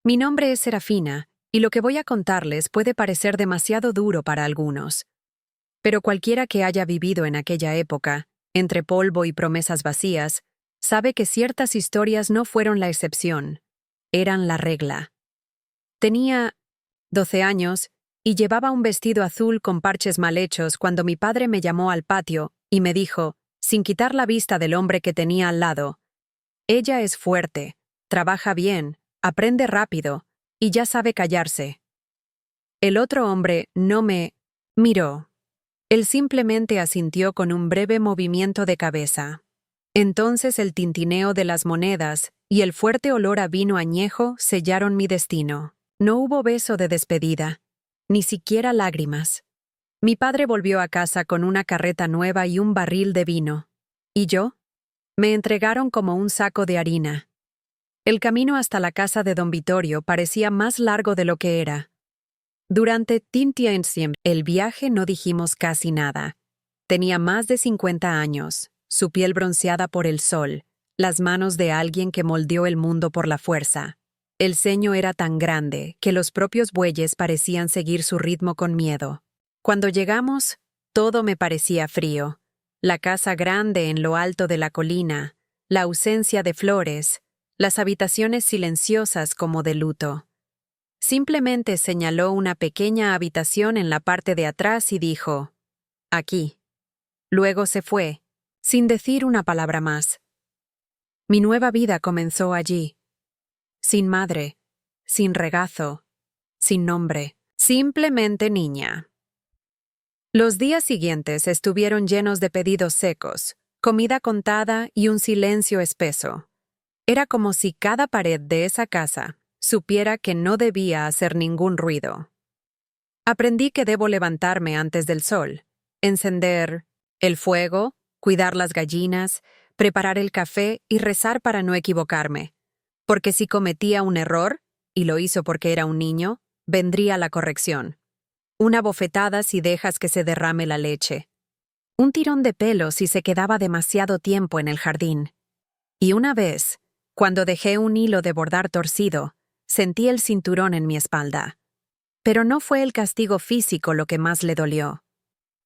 Mi nombre es Serafina, y lo que voy a contarles puede parecer demasiado duro para algunos. Pero cualquiera que haya vivido en aquella época, entre polvo y promesas vacías, sabe que ciertas historias no fueron la excepción, eran la regla. Tenía 12 años y llevaba un vestido azul con parches mal hechos cuando mi padre me llamó al patio y me dijo, sin quitar la vista del hombre que tenía al lado: «Ella es fuerte, trabaja bien, aprende rápido y ya sabe callarse». El otro hombre no me miró. Él simplemente asintió con un breve movimiento de cabeza. Entonces el tintineo de las monedas y el fuerte olor a vino añejo sellaron mi destino. No hubo beso de despedida, ni siquiera lágrimas. Mi padre volvió a casa con una carreta nueva y un barril de vino. ¿Y yo? Me entregaron como un saco de harina. El camino hasta la casa de don Vittorio parecía más largo de lo que era. Durante el viaje no dijimos casi nada. Tenía más de 50 años, su piel bronceada por el sol, las manos de alguien que moldeó el mundo por la fuerza. El ceño era tan grande que los propios bueyes parecían seguir su ritmo con miedo. Cuando llegamos, todo me parecía frío. La casa grande en lo alto de la colina, la ausencia de flores, las habitaciones silenciosas como de luto. Simplemente señaló una pequeña habitación en la parte de atrás y dijo: «Aquí». Luego se fue, sin decir una palabra más. Mi nueva vida comenzó allí. Sin madre, sin regazo, sin nombre, simplemente niña. Los días siguientes estuvieron llenos de pedidos secos, comida contada y un silencio espeso. Era como si cada pared de esa casa supiera que no debía hacer ningún ruido. Aprendí que debo levantarme antes del sol, encender el fuego, cuidar las gallinas, preparar el café y rezar para no equivocarme. Porque si cometía un error, y lo hizo porque era un niño, vendría la corrección. Una bofetada si dejas que se derrame la leche. Un tirón de pelo si se quedaba demasiado tiempo en el jardín. Y una vez, cuando dejé un hilo de bordar torcido, sentí el cinturón en mi espalda. Pero no fue el castigo físico lo que más le dolió.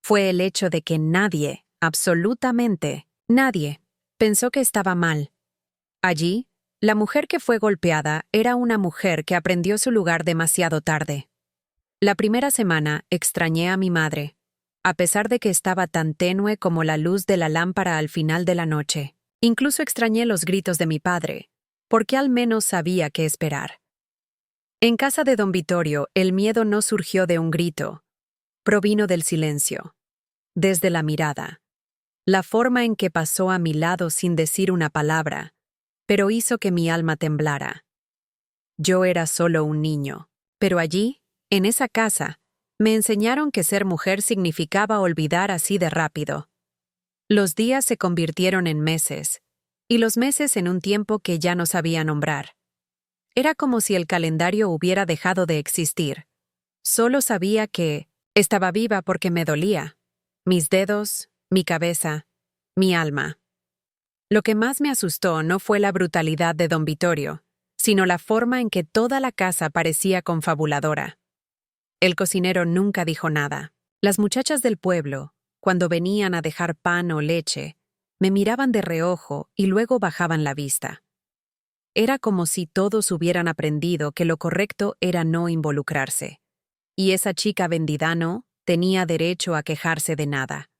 Fue el hecho de que nadie, absolutamente nadie, pensó que estaba mal. Allí, la mujer que fue golpeada era una mujer que aprendió su lugar demasiado tarde. La primera semana extrañé a mi madre, a pesar de que estaba tan tenue como la luz de la lámpara al final de la noche. Incluso extrañé los gritos de mi padre, porque al menos sabía qué esperar. En casa de don Vittorio, el miedo no surgió de un grito, provino del silencio, desde la mirada. La forma en que pasó a mi lado sin decir una palabra, pero hizo que mi alma temblara. Yo era solo un niño, pero allí, en esa casa, me enseñaron que ser mujer significaba olvidar así de rápido. Los días se convirtieron en meses, y los meses en un tiempo que ya no sabía nombrar. Era como si el calendario hubiera dejado de existir. Solo sabía que estaba viva porque me dolía. Mis dedos, mi cabeza, mi alma. Lo que más me asustó no fue la brutalidad de don Vittorio, sino la forma en que toda la casa parecía confabuladora. El cocinero nunca dijo nada. Las muchachas del pueblo, cuando venían a dejar pan o leche, me miraban de reojo y luego bajaban la vista. Era como si todos hubieran aprendido que lo correcto era no involucrarse. Y esa chica vendida no tenía derecho a quejarse de nada.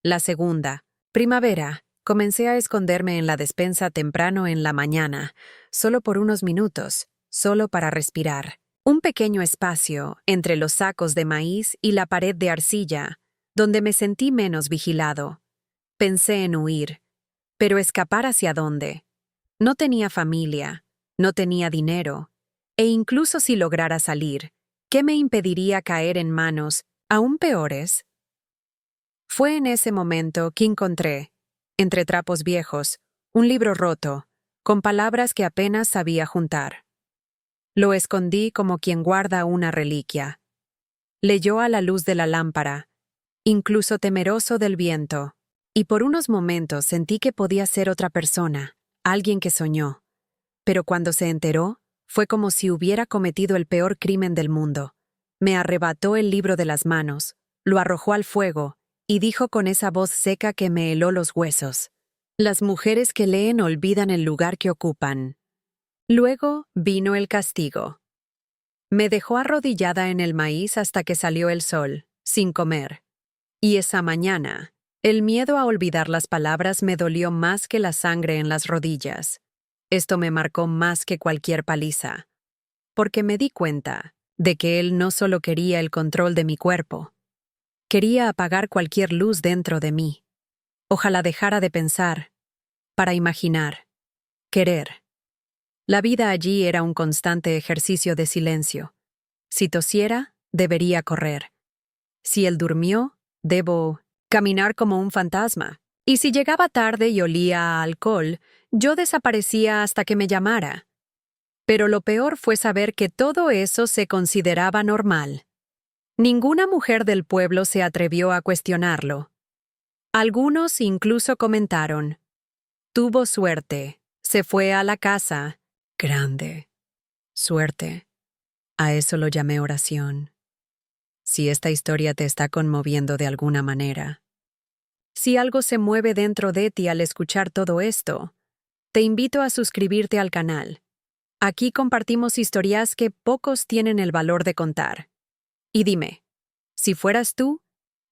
La segunda, primavera, comencé a esconderme en la despensa temprano en la mañana, solo por unos minutos, solo para respirar. Un pequeño espacio entre los sacos de maíz y la pared de arcilla, donde me sentí menos vigilado. Pensé en huir, pero ¿escapar hacia dónde? No tenía familia, no tenía dinero, e incluso si lograra salir, ¿qué me impediría caer en manos aún peores? Fue en ese momento que encontré, entre trapos viejos, un libro roto, con palabras que apenas sabía juntar. Lo escondí como quien guarda una reliquia. Leyó a la luz de la lámpara, incluso temeroso del viento, y por unos momentos sentí que podía ser otra persona, alguien que soñó. Pero cuando se enteró, Fue como si hubiera cometido el peor crimen del mundo. Me arrebató el libro de las manos, lo arrojó al fuego, y dijo con esa voz seca que me heló los huesos: «Las mujeres que leen olvidan el lugar que ocupan». Luego vino el castigo. Me dejó arrodillada en el maíz hasta que salió el sol, sin comer. Y esa mañana, el miedo a olvidar las palabras me dolió más que la sangre en las rodillas. Esto me marcó más que cualquier paliza, porque me di cuenta de que él no solo quería el control de mi cuerpo, quería apagar cualquier luz dentro de mí. Ojalá dejara de pensar, para imaginar, querer. La vida allí era un constante ejercicio de silencio. Si tosiera, debería correr. Si él durmió, debo caminar como un fantasma. Y si llegaba tarde y olía a alcohol, yo desaparecía hasta que me llamara. Pero lo peor fue saber que todo eso se consideraba normal. Ninguna mujer del pueblo se atrevió a cuestionarlo. Algunos incluso comentaron: «Tuvo suerte, se fue a la casa grande». Suerte. A eso lo llamé oración. Si esta historia te está conmoviendo de alguna manera, si algo se mueve dentro de ti al escuchar todo esto, te invito a suscribirte al canal. Aquí compartimos historias que pocos tienen el valor de contar. Y dime, si fueras tú,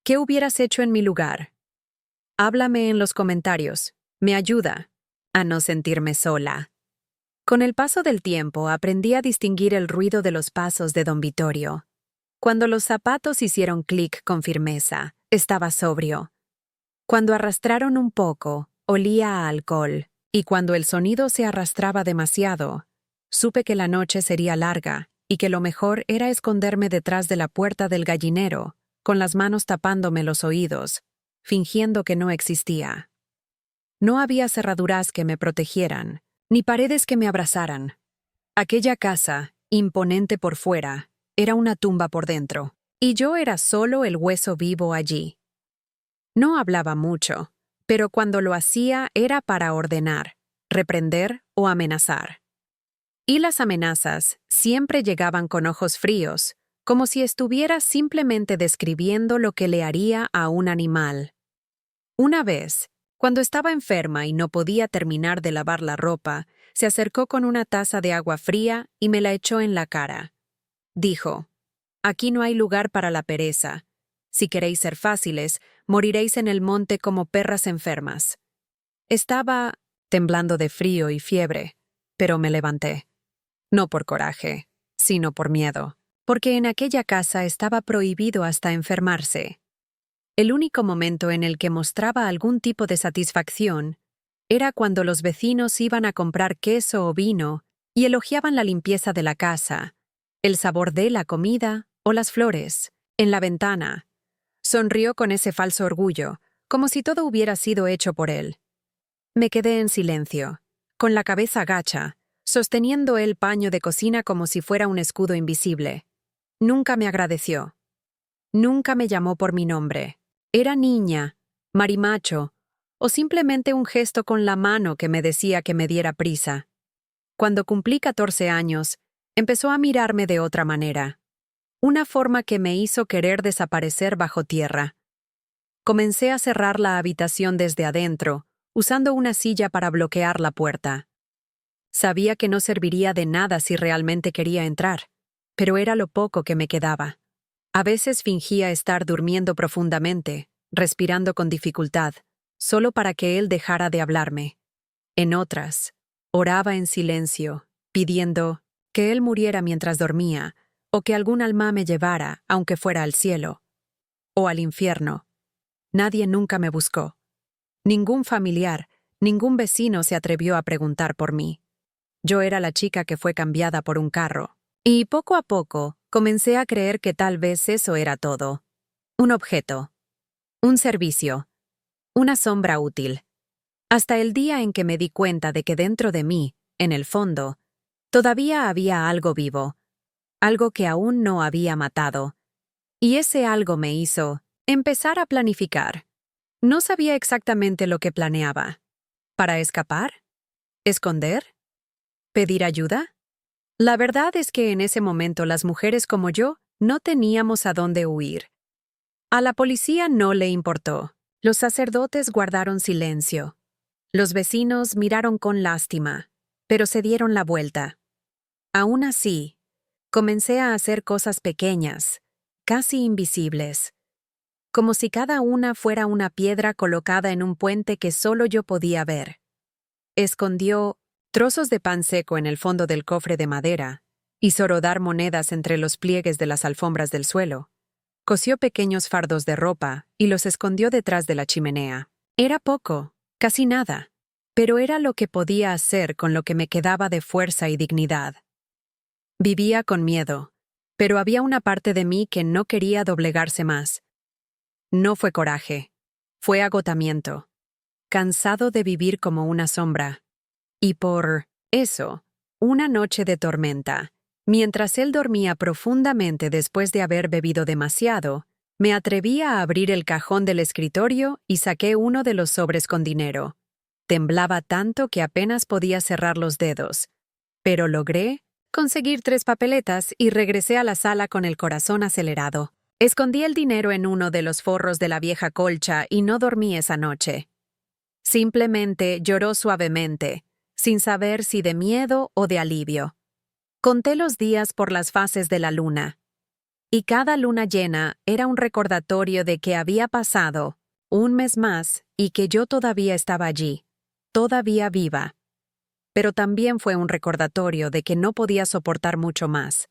¿qué hubieras hecho en mi lugar? Háblame en los comentarios. Me ayuda a no sentirme sola. Con el paso del tiempo aprendí a distinguir el ruido de los pasos de don Vittorio. Cuando los zapatos hicieron clic con firmeza, estaba sobrio. Cuando arrastraron un poco, olía a alcohol. Y cuando el sonido se arrastraba demasiado, supe que la noche sería larga y que lo mejor era esconderme detrás de la puerta del gallinero, con las manos tapándome los oídos, fingiendo que no existía. No había cerraduras que me protegieran, ni paredes que me abrazaran. Aquella casa, imponente por fuera, era una tumba por dentro, y yo era solo el hueso vivo allí. No hablaba mucho, pero cuando lo hacía era para ordenar, reprender o amenazar. Y las amenazas siempre llegaban con ojos fríos, como si estuviera simplemente describiendo lo que le haría a un animal. Una vez, cuando estaba enferma y no podía terminar de lavar la ropa, se acercó con una taza de agua fría y me la echó en la cara. Dijo: «Aquí no hay lugar para la pereza. Si queréis ser fáciles, moriréis en el monte como perras enfermas». Estaba temblando de frío y fiebre, pero me levanté. No por coraje, sino por miedo, porque en aquella casa estaba prohibido hasta enfermarse. El único momento en el que mostraba algún tipo de satisfacción era cuando los vecinos iban a comprar queso o vino y elogiaban la limpieza de la casa, el sabor de la comida o las flores en la ventana. Sonrió con ese falso orgullo, como si todo hubiera sido hecho por él. Me quedé en silencio, con la cabeza gacha, sosteniendo el paño de cocina como si fuera un escudo invisible. Nunca me agradeció. Nunca me llamó por mi nombre. Era niña, marimacho, o simplemente un gesto con la mano que me decía que me diera prisa. Cuando cumplí 14 años, empezó a mirarme de otra manera. Una forma que me hizo querer desaparecer bajo tierra. Comencé a cerrar la habitación desde adentro, usando una silla para bloquear la puerta. Sabía que no serviría de nada si realmente quería entrar, pero era lo poco que me quedaba. A veces fingía estar durmiendo profundamente, respirando con dificultad, solo para que él dejara de hablarme. En otras, oraba en silencio, pidiendo que él muriera mientras dormía, o que algún alma me llevara, aunque fuera al cielo, o al infierno. Nadie nunca me buscó. Ningún familiar, ningún vecino se atrevió a preguntar por mí. Yo era la chica que fue cambiada por un carro. Y poco a poco, comencé a creer que tal vez eso era todo. Un objeto. Un servicio. Una sombra útil. Hasta el día en que me di cuenta de que dentro de mí, en el fondo, todavía había algo vivo. Algo que aún no había matado. Y ese algo me hizo empezar a planificar. No sabía exactamente lo que planeaba. ¿Para escapar? ¿Esconder? ¿Pedir ayuda? La verdad es que en ese momento las mujeres como yo no teníamos a dónde huir. A la policía no le importó. Los sacerdotes guardaron silencio. Los vecinos miraron con lástima, pero se dieron la vuelta. Aún así, comencé a hacer cosas pequeñas, casi invisibles, como si cada una fuera una piedra colocada en un puente que solo yo podía ver. Escondió trozos de pan seco en el fondo del cofre de madera, hizo rodar monedas entre los pliegues de las alfombras del suelo, cosió pequeños fardos de ropa y los escondió detrás de la chimenea. Era poco, casi nada, pero era lo que podía hacer con lo que me quedaba de fuerza y dignidad. Vivía con miedo, pero había una parte de mí que no quería doblegarse más. No fue coraje, fue agotamiento, cansado de vivir como una sombra. Y por eso, una noche de tormenta, mientras él dormía profundamente después de haber bebido demasiado, me atreví a abrir el cajón del escritorio y saqué uno de los sobres con dinero. Temblaba tanto que apenas podía cerrar los dedos, pero logré conseguir 3 papeletas y regresé a la sala con el corazón acelerado. Escondí el dinero en uno de los forros de la vieja colcha y no dormí esa noche. Simplemente lloró suavemente, sin saber si de miedo o de alivio. Conté los días por las fases de la luna, y cada luna llena era un recordatorio de que había pasado un mes más y que yo todavía estaba allí, todavía viva. Pero también fue un recordatorio de que no podía soportar mucho más.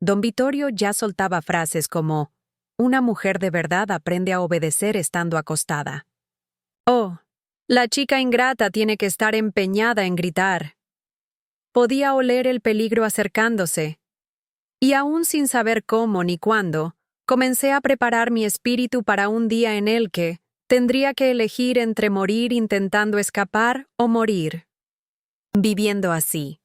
Don Vittorio ya soltaba frases como: «Una mujer de verdad aprende a obedecer estando acostada». «Oh, la chica ingrata tiene que estar empeñada en gritar». Podía oler el peligro acercándose. Y aún sin saber cómo ni cuándo, comencé a preparar mi espíritu para un día en el que tendría que elegir entre morir intentando escapar o morir viviendo así.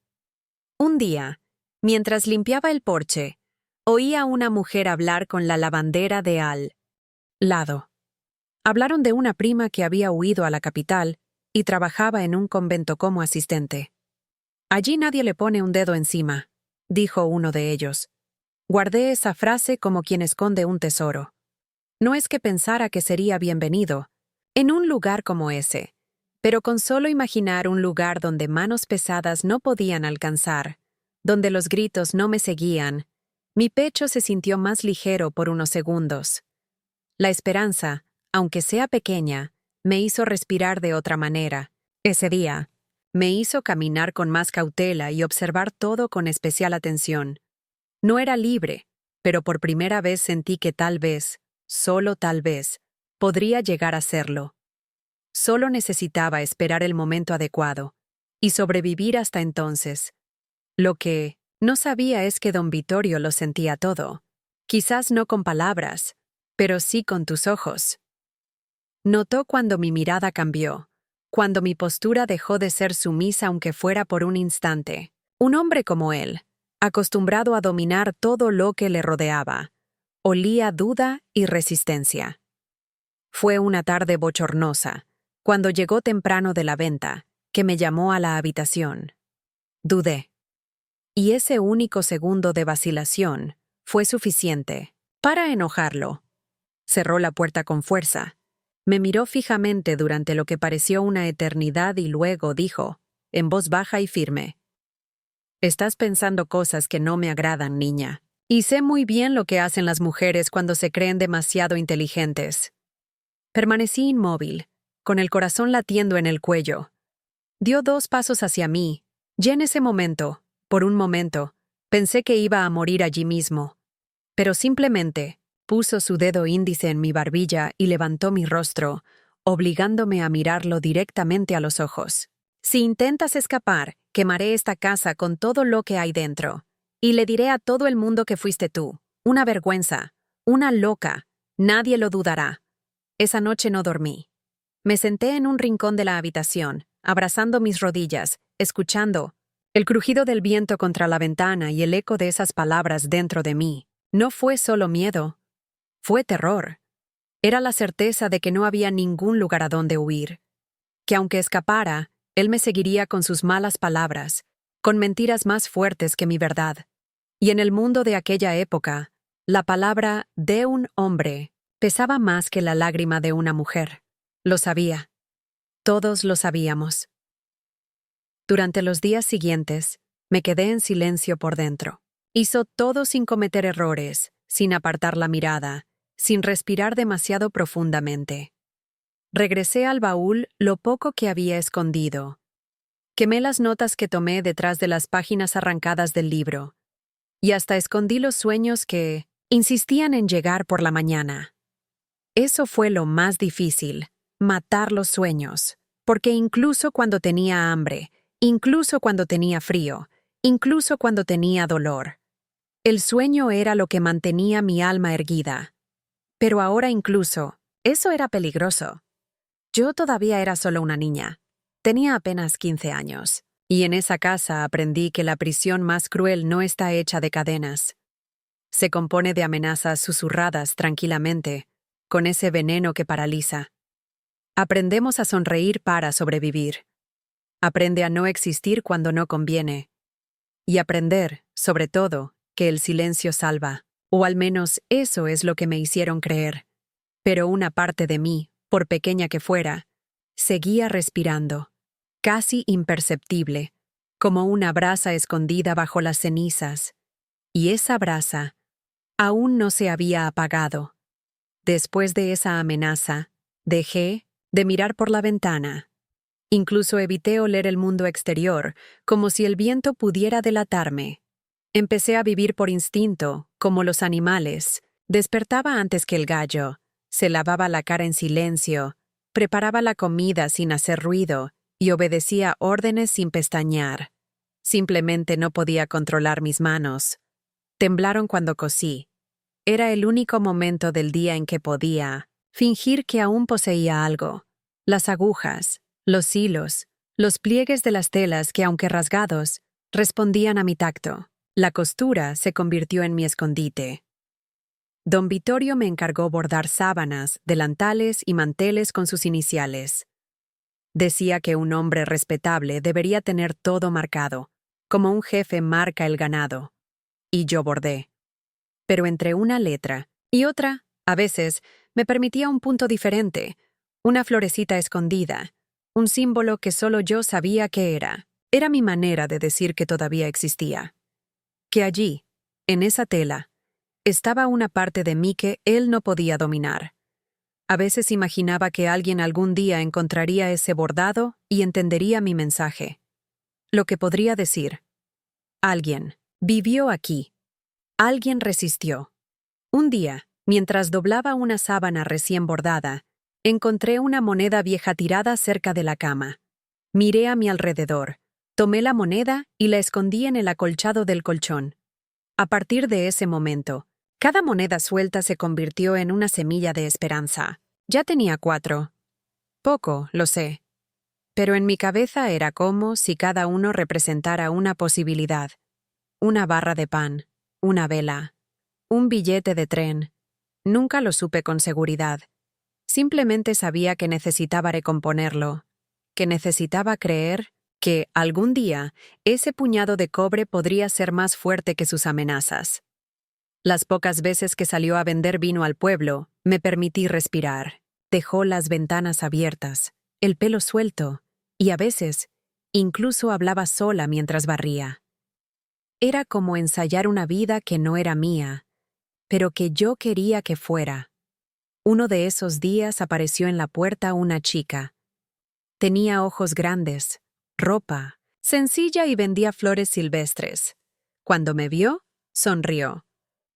Un día, mientras limpiaba el porche, oí a una mujer hablar con la lavandera de al lado. Hablaron de una prima que había huido a la capital y trabajaba en un convento como asistente. «Allí nadie le pone un dedo encima», dijo uno de ellos. Guardé esa frase como quien esconde un tesoro. No es que pensara que sería bienvenido en un lugar como ese, pero con solo imaginar un lugar donde manos pesadas no podían alcanzar, donde los gritos no me seguían, mi pecho se sintió más ligero por unos segundos. La esperanza, aunque sea pequeña, me hizo respirar de otra manera. Ese día, me hizo caminar con más cautela y observar todo con especial atención. No era libre, pero por primera vez sentí que tal vez, solo tal vez, podría llegar a serlo. Solo necesitaba esperar el momento adecuado y sobrevivir hasta entonces. Lo que no sabía es que don Vittorio lo sentía todo. Quizás no con palabras, pero sí con tus ojos. Notó cuando mi mirada cambió, cuando mi postura dejó de ser sumisa aunque fuera por un instante. Un hombre como él, acostumbrado a dominar todo lo que le rodeaba, olía duda y resistencia. Fue una tarde bochornosa, cuando llegó temprano de la venta, que me llamó a la habitación. Dudé. Y ese único segundo de vacilación fue suficiente para enojarlo. Cerró la puerta con fuerza. Me miró fijamente durante lo que pareció una eternidad y luego dijo, en voz baja y firme: «Estás pensando cosas que no me agradan, niña. Y sé muy bien lo que hacen las mujeres cuando se creen demasiado inteligentes». Permanecí inmóvil, con el corazón latiendo en el cuello. Dio 2 pasos hacia mí, y en ese momento, por un momento, pensé que iba a morir allí mismo. Pero simplemente puso su dedo índice en mi barbilla y levantó mi rostro, obligándome a mirarlo directamente a los ojos. «Si intentas escapar, quemaré esta casa con todo lo que hay dentro. Y le diré a todo el mundo que fuiste tú, una vergüenza, una loca. Nadie lo dudará». Esa noche no dormí. Me senté en un rincón de la habitación, abrazando mis rodillas, escuchando el crujido del viento contra la ventana y el eco de esas palabras dentro de mí. No fue solo miedo, fue terror. Era la certeza de que no había ningún lugar a donde huir, que aunque escapara, él me seguiría con sus malas palabras, con mentiras más fuertes que mi verdad. Y en el mundo de aquella época, la palabra de un hombre pesaba más que la lágrima de una mujer. Lo sabía. Todos lo sabíamos. Durante los días siguientes, me quedé en silencio por dentro. Hizo todo sin cometer errores, sin apartar la mirada, sin respirar demasiado profundamente. Regresé al baúl lo poco que había escondido. Quemé las notas que tomé detrás de las páginas arrancadas del libro. Y hasta escondí los sueños que insistían en llegar por la mañana. Eso fue lo más difícil, matar los sueños, porque incluso cuando tenía hambre, incluso cuando tenía frío, incluso cuando tenía dolor, el sueño era lo que mantenía mi alma erguida. Pero ahora incluso, eso era peligroso. Yo todavía era solo una niña. Tenía apenas 15 años. Y en esa casa aprendí que la prisión más cruel no está hecha de cadenas. Se compone de amenazas susurradas tranquilamente, con ese veneno que paraliza. Aprendemos a sonreír para sobrevivir. Aprende a no existir cuando no conviene. Y aprender, sobre todo, que el silencio salva. O al menos eso es lo que me hicieron creer. Pero una parte de mí, por pequeña que fuera, seguía respirando, casi imperceptible, como una brasa escondida bajo las cenizas. Y esa brasa aún no se había apagado. Después de esa amenaza, dejé de mirar por la ventana. Incluso evité oler el mundo exterior, como si el viento pudiera delatarme. Empecé a vivir por instinto, como los animales. Despertaba antes que el gallo, se lavaba la cara en silencio, preparaba la comida sin hacer ruido y obedecía órdenes sin pestañear. Simplemente no podía controlar mis manos. Temblaron cuando cosí. Era el único momento del día en que podía fingir que aún poseía algo. Las agujas, los hilos, los pliegues de las telas que, aunque rasgados, respondían a mi tacto. La costura se convirtió en mi escondite. Don Vittorio me encargó bordar sábanas, delantales y manteles con sus iniciales. Decía que un hombre respetable debería tener todo marcado, como un jefe marca el ganado. Y yo bordé. Pero entre una letra y otra, a veces, me permitía un punto diferente, una florecita escondida, un símbolo que solo yo sabía qué era. Era mi manera de decir que todavía existía. Que allí, en esa tela, estaba una parte de mí que él no podía dominar. A veces imaginaba que alguien algún día encontraría ese bordado y entendería mi mensaje. Lo que podría decir: alguien vivió aquí. Alguien resistió. Un día, mientras doblaba una sábana recién bordada, encontré una moneda vieja tirada cerca de la cama. Miré a mi alrededor, tomé la moneda y la escondí en el acolchado del colchón. A partir de ese momento, cada moneda suelta se convirtió en una semilla de esperanza. Ya tenía 4. Poco, lo sé. Pero en mi cabeza era como si cada uno representara una posibilidad. Una barra de pan, una vela, un billete de tren. Nunca lo supe con seguridad. Simplemente sabía que necesitaba recomponerlo, que necesitaba creer que, algún día, ese puñado de cobre podría ser más fuerte que sus amenazas. Las pocas veces que salió a vender vino al pueblo, me permití respirar. Dejó las ventanas abiertas, el pelo suelto, y a veces, incluso hablaba sola mientras barría. Era como ensayar una vida que no era mía, pero que yo quería que fuera. Uno de esos días apareció en la puerta una chica. Tenía ojos grandes, ropa sencilla y vendía flores silvestres. Cuando me vio, sonrió.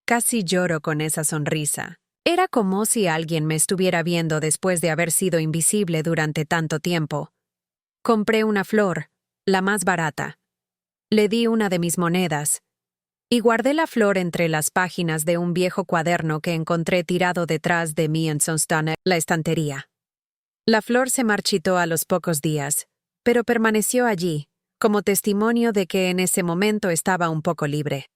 Casi lloro con esa sonrisa. Era como si alguien me estuviera viendo después de haber sido invisible durante tanto tiempo. Compré una flor, la más barata. Le di una de mis monedas y guardé la flor entre las páginas de un viejo cuaderno que encontré tirado detrás de mí en la estantería. La flor se marchitó a los pocos días, pero permaneció allí, como testimonio de que en ese momento estaba un poco libre.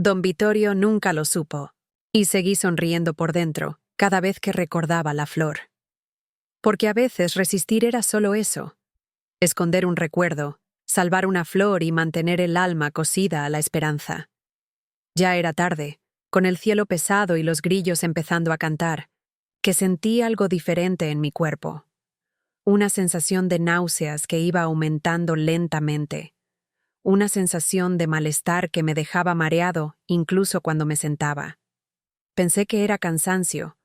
Don Vittorio nunca lo supo, y seguí sonriendo por dentro cada vez que recordaba la flor. Porque a veces resistir era solo eso, esconder un recuerdo, salvar una flor y mantener el alma cosida a la esperanza. Ya era tarde, con el cielo pesado y los grillos empezando a cantar, que sentí algo diferente en mi cuerpo. Una sensación de náuseas que iba aumentando lentamente. Una sensación de malestar que me dejaba mareado incluso cuando me sentaba. Pensé que era cansancio,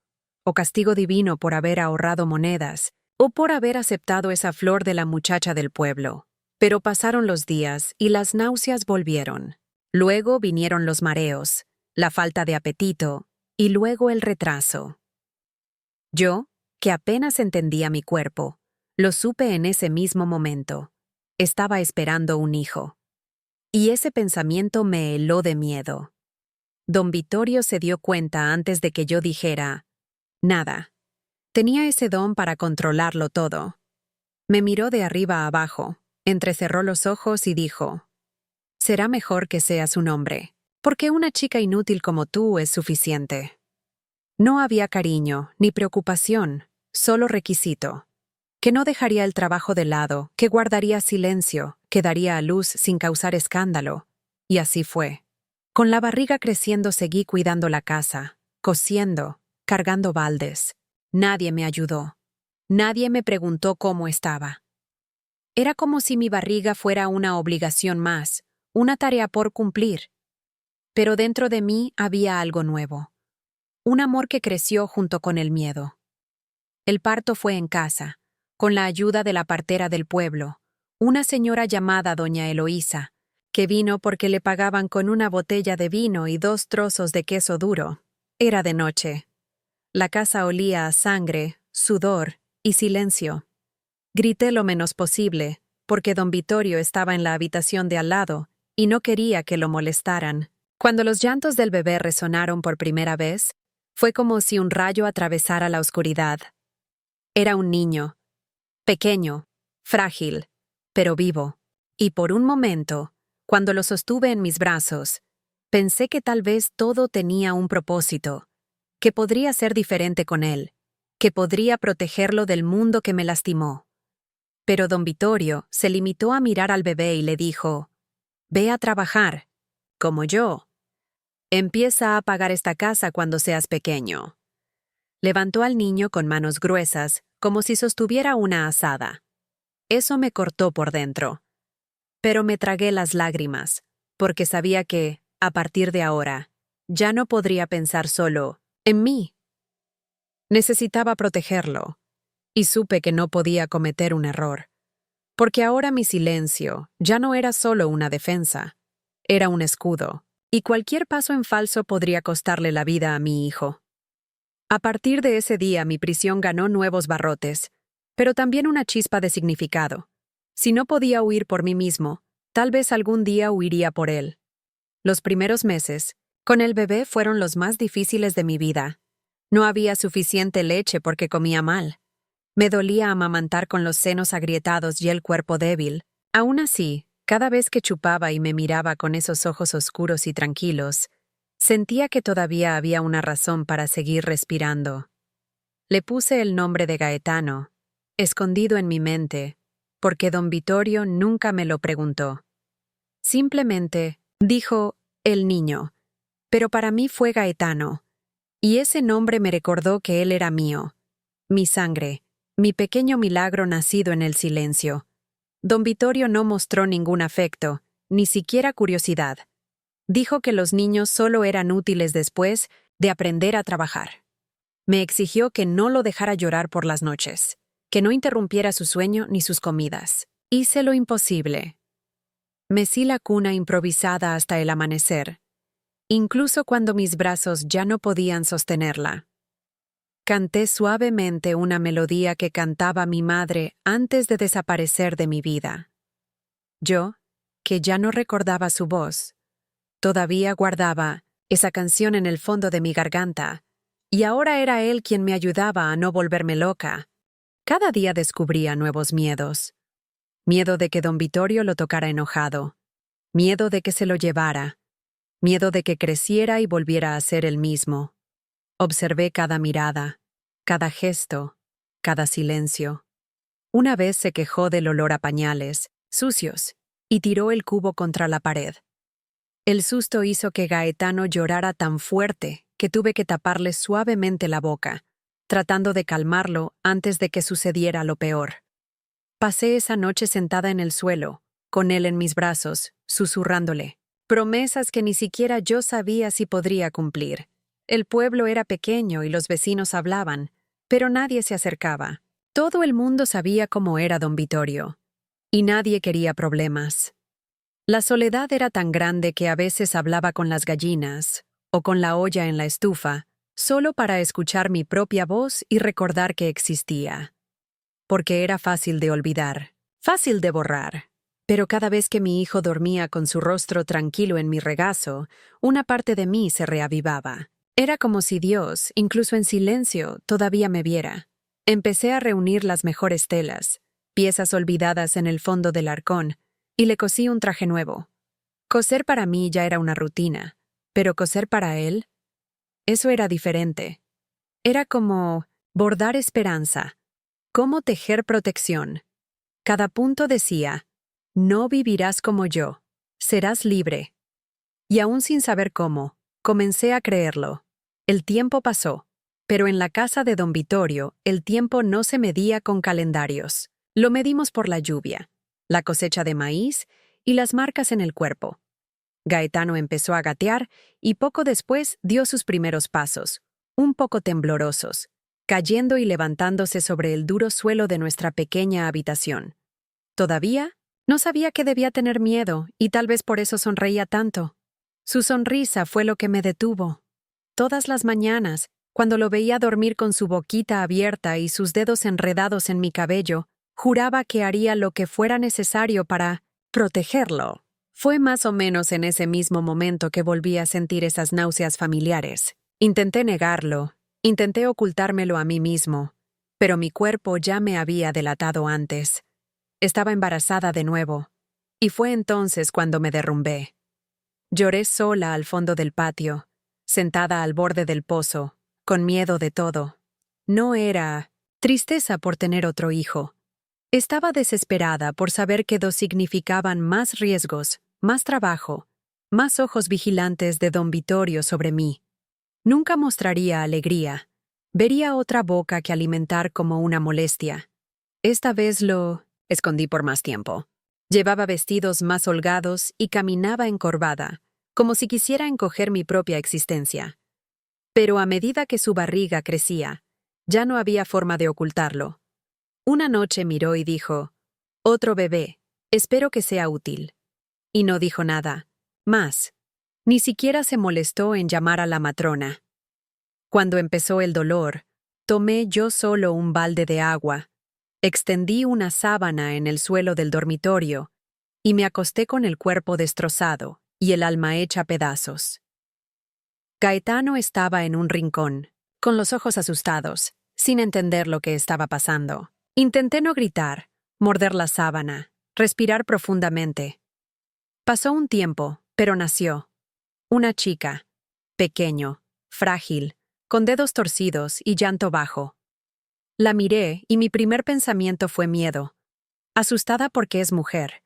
o castigo divino por haber ahorrado monedas, o por haber aceptado esa flor de la muchacha del pueblo. Pero pasaron los días y las náuseas volvieron. Luego vinieron los mareos, la falta de apetito, y luego el retraso. Yo, que apenas entendía mi cuerpo, lo supe en ese mismo momento. Estaba esperando un hijo. Y ese pensamiento me heló de miedo. Don Vittorio se dio cuenta antes de que yo dijera nada. Tenía ese don para controlarlo todo. Me miró de arriba a abajo, entrecerró los ojos y dijo: «Será mejor que seas un hombre, porque una chica inútil como tú es suficiente». No había cariño, ni preocupación, solo requisito. Que no dejaría el trabajo de lado, que guardaría silencio, que daría a luz sin causar escándalo. Y así fue. Con la barriga creciendo seguí cuidando la casa, cosiendo, cargando baldes. Nadie me ayudó. Nadie me preguntó cómo estaba. Era como si mi barriga fuera una obligación más, una tarea por cumplir. Pero dentro de mí había algo nuevo. Un amor que creció junto con el miedo. El parto fue en casa, con la ayuda de la partera del pueblo, una señora llamada doña Eloísa, que vino porque le pagaban con una botella de vino y 2 trozos de queso duro. Era de noche. La casa olía a sangre, sudor y silencio. Grité lo menos posible, porque don Vittorio estaba en la habitación de al lado y no quería que lo molestaran. Cuando los llantos del bebé resonaron por primera vez, fue como si un rayo atravesara la oscuridad. Era un niño, pequeño, frágil, pero vivo, y por un momento, cuando lo sostuve en mis brazos, pensé que tal vez todo tenía un propósito, que podría ser diferente con él, que podría protegerlo del mundo que me lastimó. Pero don Vittorio se limitó a mirar al bebé y le dijo: «Ve a trabajar, como yo. Empieza a pagar esta casa cuando seas pequeño». Levantó al niño con manos gruesas, como si sostuviera una azada. Eso me cortó por dentro. Pero me tragué las lágrimas, porque sabía que, a partir de ahora, ya no podría pensar solo en mí. Necesitaba protegerlo, y supe que no podía cometer un error. Porque ahora mi silencio ya no era solo una defensa, era un escudo, y cualquier paso en falso podría costarle la vida a mi hijo. A partir de ese día mi prisión ganó nuevos barrotes, pero también una chispa de significado. Si no podía huir por mí mismo, tal vez algún día huiría por él. Los primeros meses, con el bebé, fueron los más difíciles de mi vida. No había suficiente leche porque comía mal. Me dolía amamantar con los senos agrietados y el cuerpo débil. Aún así, cada vez que chupaba y me miraba con esos ojos oscuros y tranquilos, sentía que todavía había una razón para seguir respirando. Le puse el nombre de Gaetano, escondido en mi mente, porque don Vittorio nunca me lo preguntó. Simplemente dijo «el niño», pero para mí fue Gaetano, y ese nombre me recordó que él era mío, mi sangre, mi pequeño milagro nacido en el silencio. Don Vittorio no mostró ningún afecto, ni siquiera curiosidad. Dijo que los niños solo eran útiles después de aprender a trabajar. Me exigió que no lo dejara llorar por las noches, que no interrumpiera su sueño ni sus comidas. Hice lo imposible. Mecí la cuna improvisada hasta el amanecer, incluso cuando mis brazos ya no podían sostenerla. Canté suavemente una melodía que cantaba mi madre antes de desaparecer de mi vida. Yo, que ya no recordaba su voz, todavía guardaba esa canción en el fondo de mi garganta, y ahora era él quien me ayudaba a no volverme loca. Cada día descubría nuevos miedos. Miedo de que don Vittorio lo tocara enojado. Miedo de que se lo llevara. Miedo de que creciera y volviera a ser el mismo. Observé cada mirada, cada gesto, cada silencio. Una vez se quejó del olor a pañales, sucios, y tiró el cubo contra la pared. El susto hizo que Gaetano llorara tan fuerte que tuve que taparle suavemente la boca, tratando de calmarlo antes de que sucediera lo peor. Pasé esa noche sentada en el suelo, con él en mis brazos, susurrándole promesas que ni siquiera yo sabía si podría cumplir. El pueblo era pequeño y los vecinos hablaban, pero nadie se acercaba. Todo el mundo sabía cómo era don Vittorio, y nadie quería problemas. La soledad era tan grande que a veces hablaba con las gallinas, o con la olla en la estufa, solo para escuchar mi propia voz y recordar que existía. Porque era fácil de olvidar, fácil de borrar. Pero cada vez que mi hijo dormía con su rostro tranquilo en mi regazo, una parte de mí se reavivaba. Era como si Dios, incluso en silencio, todavía me viera. Empecé a reunir las mejores telas, piezas olvidadas en el fondo del arcón, y le cosí un traje nuevo. Coser para mí ya era una rutina, pero coser para él, eso era diferente. Era como bordar esperanza, como tejer protección. Cada punto decía: no vivirás como yo, serás libre. Y aún sin saber cómo, comencé a creerlo. El tiempo pasó, pero en la casa de don Vittorio el tiempo no se medía con calendarios. Lo medimos por la lluvia, la cosecha de maíz y las marcas en el cuerpo. Gaetano empezó a gatear y poco después dio sus primeros pasos, un poco temblorosos, cayendo y levantándose sobre el duro suelo de nuestra pequeña habitación. Todavía no sabía que debía tener miedo y tal vez por eso sonreía tanto. Su sonrisa fue lo que me detuvo. Todas las mañanas, cuando lo veía dormir con su boquita abierta y sus dedos enredados en mi cabello, juraba que haría lo que fuera necesario para protegerlo. Fue más o menos en ese mismo momento que volví a sentir esas náuseas familiares. Intenté negarlo, intenté ocultármelo a mí mismo, pero mi cuerpo ya me había delatado antes. Estaba embarazada de nuevo, y fue entonces cuando me derrumbé. Lloré sola al fondo del patio, sentada al borde del pozo, con miedo de todo. No era tristeza por tener otro hijo. Estaba desesperada por saber que dos significaban más riesgos, más trabajo, más ojos vigilantes de don Vittorio sobre mí. Nunca mostraría alegría. Vería otra boca que alimentar como una molestia. Esta vez lo escondí por más tiempo. Llevaba vestidos más holgados y caminaba encorvada, como si quisiera encoger mi propia existencia. Pero a medida que su barriga crecía, ya no había forma de ocultarlo. Una noche miró y dijo: «Otro bebé, espero que sea útil». Y no dijo nada más. Ni siquiera se molestó en llamar a la matrona. Cuando empezó el dolor, tomé yo solo un balde de agua, extendí una sábana en el suelo del dormitorio y me acosté con el cuerpo destrozado y el alma hecha pedazos. Gaetano estaba en un rincón, con los ojos asustados, sin entender lo que estaba pasando. Intenté no gritar, morder la sábana, respirar profundamente. Pasó un tiempo, pero nació. Una chica, pequeño, frágil, con dedos torcidos y llanto bajo. La miré y mi primer pensamiento fue miedo. Asustada porque es mujer,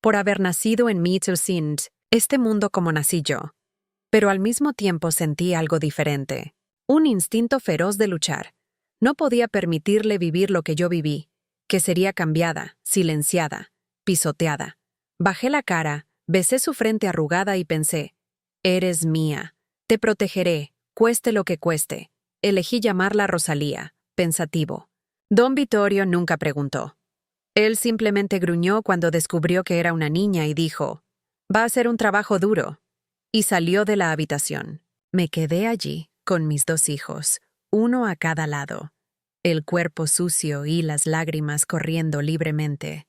por haber nacido en Mittelsind, este mundo como nací yo. Pero al mismo tiempo sentí algo diferente, un instinto feroz de luchar. No podía permitirle vivir lo que yo viví, que sería cambiada, silenciada, pisoteada. Bajé la cara, besé su frente arrugada y pensé: «Eres mía, te protegeré, cueste lo que cueste». Elegí llamarla Rosalía, pensativo. Don Vittorio nunca preguntó. Él simplemente gruñó cuando descubrió que era una niña y dijo: «Va a ser un trabajo duro». Y salió de la habitación. Me quedé allí, con mis dos hijos, uno a cada lado, el cuerpo sucio y las lágrimas corriendo libremente.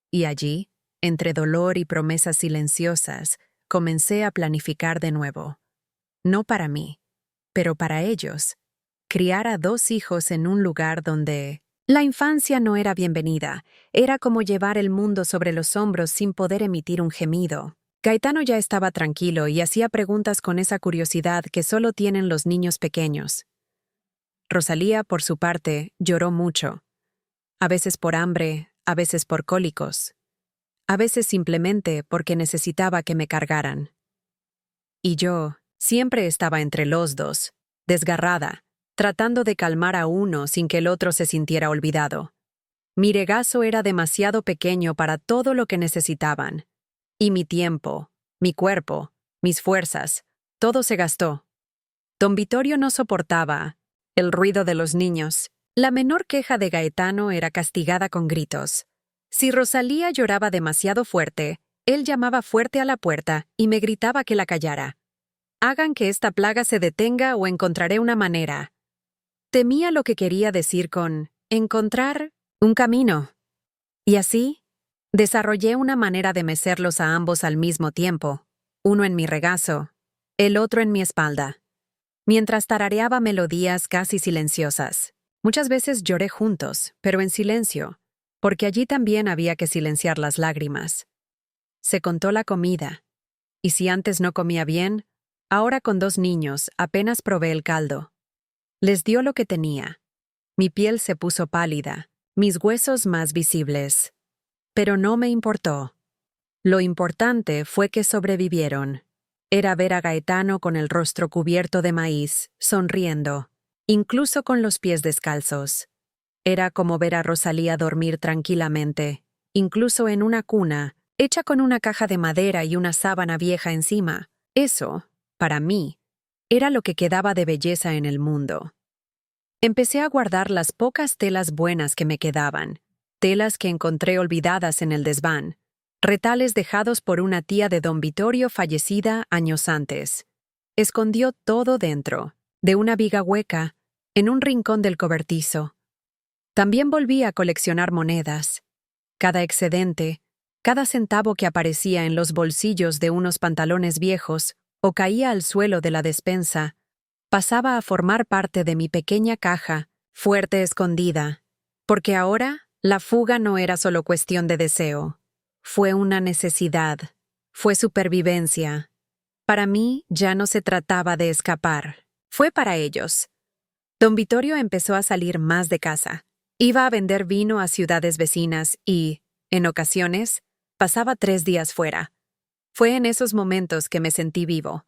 Y allí, entre dolor y promesas silenciosas, comencé a planificar de nuevo. No para mí, pero para ellos. Criar a dos hijos en un lugar donde la infancia no era bienvenida, era como llevar el mundo sobre los hombros sin poder emitir un gemido. Gaetano ya estaba tranquilo y hacía preguntas con esa curiosidad que solo tienen los niños pequeños. Rosalía, por su parte, lloró mucho. A veces por hambre, a veces por cólicos. a veces simplemente porque necesitaba que me cargaran. Y yo siempre estaba entre los dos, desgarrada, tratando de calmar a uno sin que el otro se sintiera olvidado. Mi regazo era demasiado pequeño para todo lo que necesitaban. Y mi tiempo, mi cuerpo, mis fuerzas, todo se gastó. Don Vittorio no soportaba el ruido de los niños. La menor queja de Gaetano era castigada con gritos. Si Rosalía lloraba demasiado fuerte, él llamaba fuerte a la puerta y me gritaba que la callara. Hagan que esta plaga se detenga o encontraré una manera. Temía lo que quería decir con encontrar un camino. Y así, desarrollé una manera de mecerlos a ambos al mismo tiempo, uno en mi regazo, el otro en mi espalda, mientras tarareaba melodías casi silenciosas. Muchas veces lloré juntos, pero en silencio, porque allí también había que silenciar las lágrimas. Se contó la comida, y si antes no comía bien, ahora con 2 niños apenas probé el caldo. Les dio lo que tenía. Mi piel se puso pálida, mis huesos más visibles. Pero no me importó. Lo importante fue que sobrevivieron. Era ver a Gaetano con el rostro cubierto de maíz, sonriendo, incluso con los pies descalzos. Era como ver a Rosalía dormir tranquilamente, incluso en una cuna, hecha con una caja de madera y una sábana vieja encima. Eso, para mí, era lo que quedaba de belleza en el mundo. Empecé a guardar las pocas telas buenas que me quedaban, telas que encontré olvidadas en el desván, retales dejados por una tía de don Vittorio fallecida años antes. Escondió todo dentro, de una viga hueca, en un rincón del cobertizo. También volví a coleccionar monedas. Cada excedente, cada centavo que aparecía en los bolsillos de unos pantalones viejos o caía al suelo de la despensa, pasaba a formar parte de mi pequeña caja, fuerte escondida, porque ahora la fuga no era solo cuestión de deseo. Fue una necesidad, fue supervivencia. Para mí ya no se trataba de escapar, fue para ellos. Don Vittorio empezó a salir más de casa. Iba a vender vino a ciudades vecinas y, en ocasiones, pasaba 3 días fuera. Fue en esos momentos que me sentí vivo.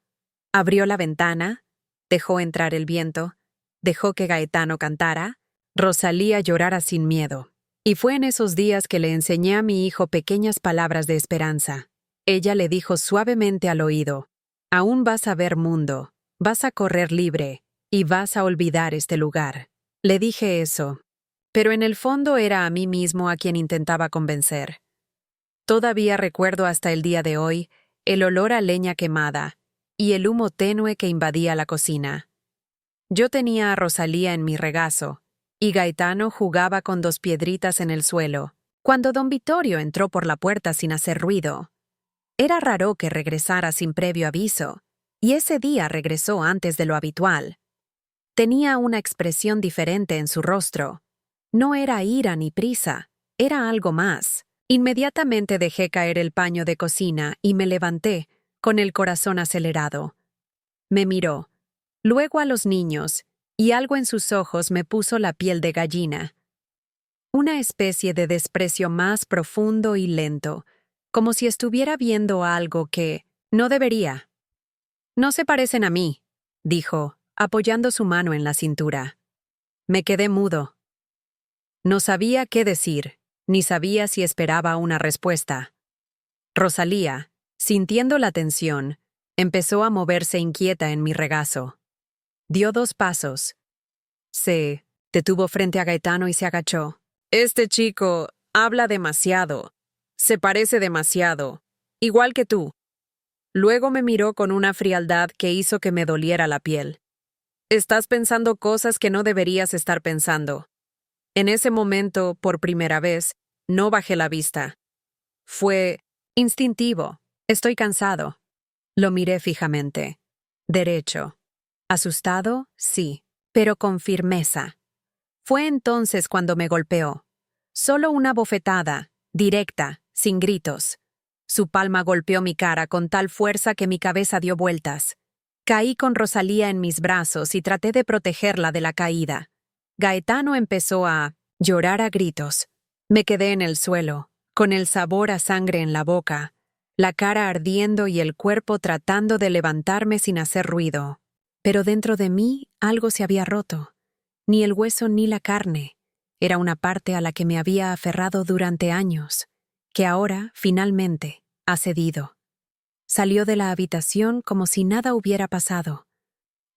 Abrió la ventana, dejó entrar el viento, dejó que Gaetano cantara, Rosalía llorara sin miedo. Y fue en esos días que le enseñé a mi hijo pequeñas palabras de esperanza. Ella le dijo suavemente al oído, «Aún vas a ver mundo, vas a correr libre, y vas a olvidar este lugar». Le dije eso, pero en el fondo era a mí mismo a quien intentaba convencer. Todavía recuerdo hasta el día de hoy el olor a leña quemada y el humo tenue que invadía la cocina. Yo tenía a Rosalía en mi regazo, y Gaetano jugaba con 2 piedritas en el suelo, cuando don Vittorio entró por la puerta sin hacer ruido. Era raro que regresara sin previo aviso, y ese día regresó antes de lo habitual. Tenía una expresión diferente en su rostro. No era ira ni prisa, era algo más. Inmediatamente dejé caer el paño de cocina y me levanté, con el corazón acelerado. Me miró, luego a los niños, y algo en sus ojos me puso la piel de gallina. Una especie de desprecio más profundo y lento, como si estuviera viendo algo que no debería. «No se parecen a mí», dijo, apoyando su mano en la cintura. Me quedé mudo. No sabía qué decir, ni sabía si esperaba una respuesta. Rosalía, sintiendo la tensión, empezó a moverse inquieta en mi regazo. Dio 2 pasos. Se detuvo frente a Gaetano y se agachó. «Este chico habla demasiado. Se parece demasiado. Igual que tú». Luego me miró con una frialdad que hizo que me doliera la piel. «Estás pensando cosas que no deberías estar pensando». En ese momento, por primera vez, no bajé la vista. Fue instintivo. Estoy cansado. Lo miré fijamente. Derecho. Asustado, sí, pero con firmeza. Fue entonces cuando me golpeó. Solo una bofetada, directa, sin gritos. Su palma golpeó mi cara con tal fuerza que mi cabeza dio vueltas. Caí con Rosalía en mis brazos y traté de protegerla de la caída. Gaetano empezó a llorar a gritos. Me quedé en el suelo, con el sabor a sangre en la boca, la cara ardiendo y el cuerpo tratando de levantarme sin hacer ruido. Pero dentro de mí algo se había roto. Ni el hueso ni la carne. Era una parte a la que me había aferrado durante años, que ahora, finalmente, ha cedido. Salió de la habitación como si nada hubiera pasado.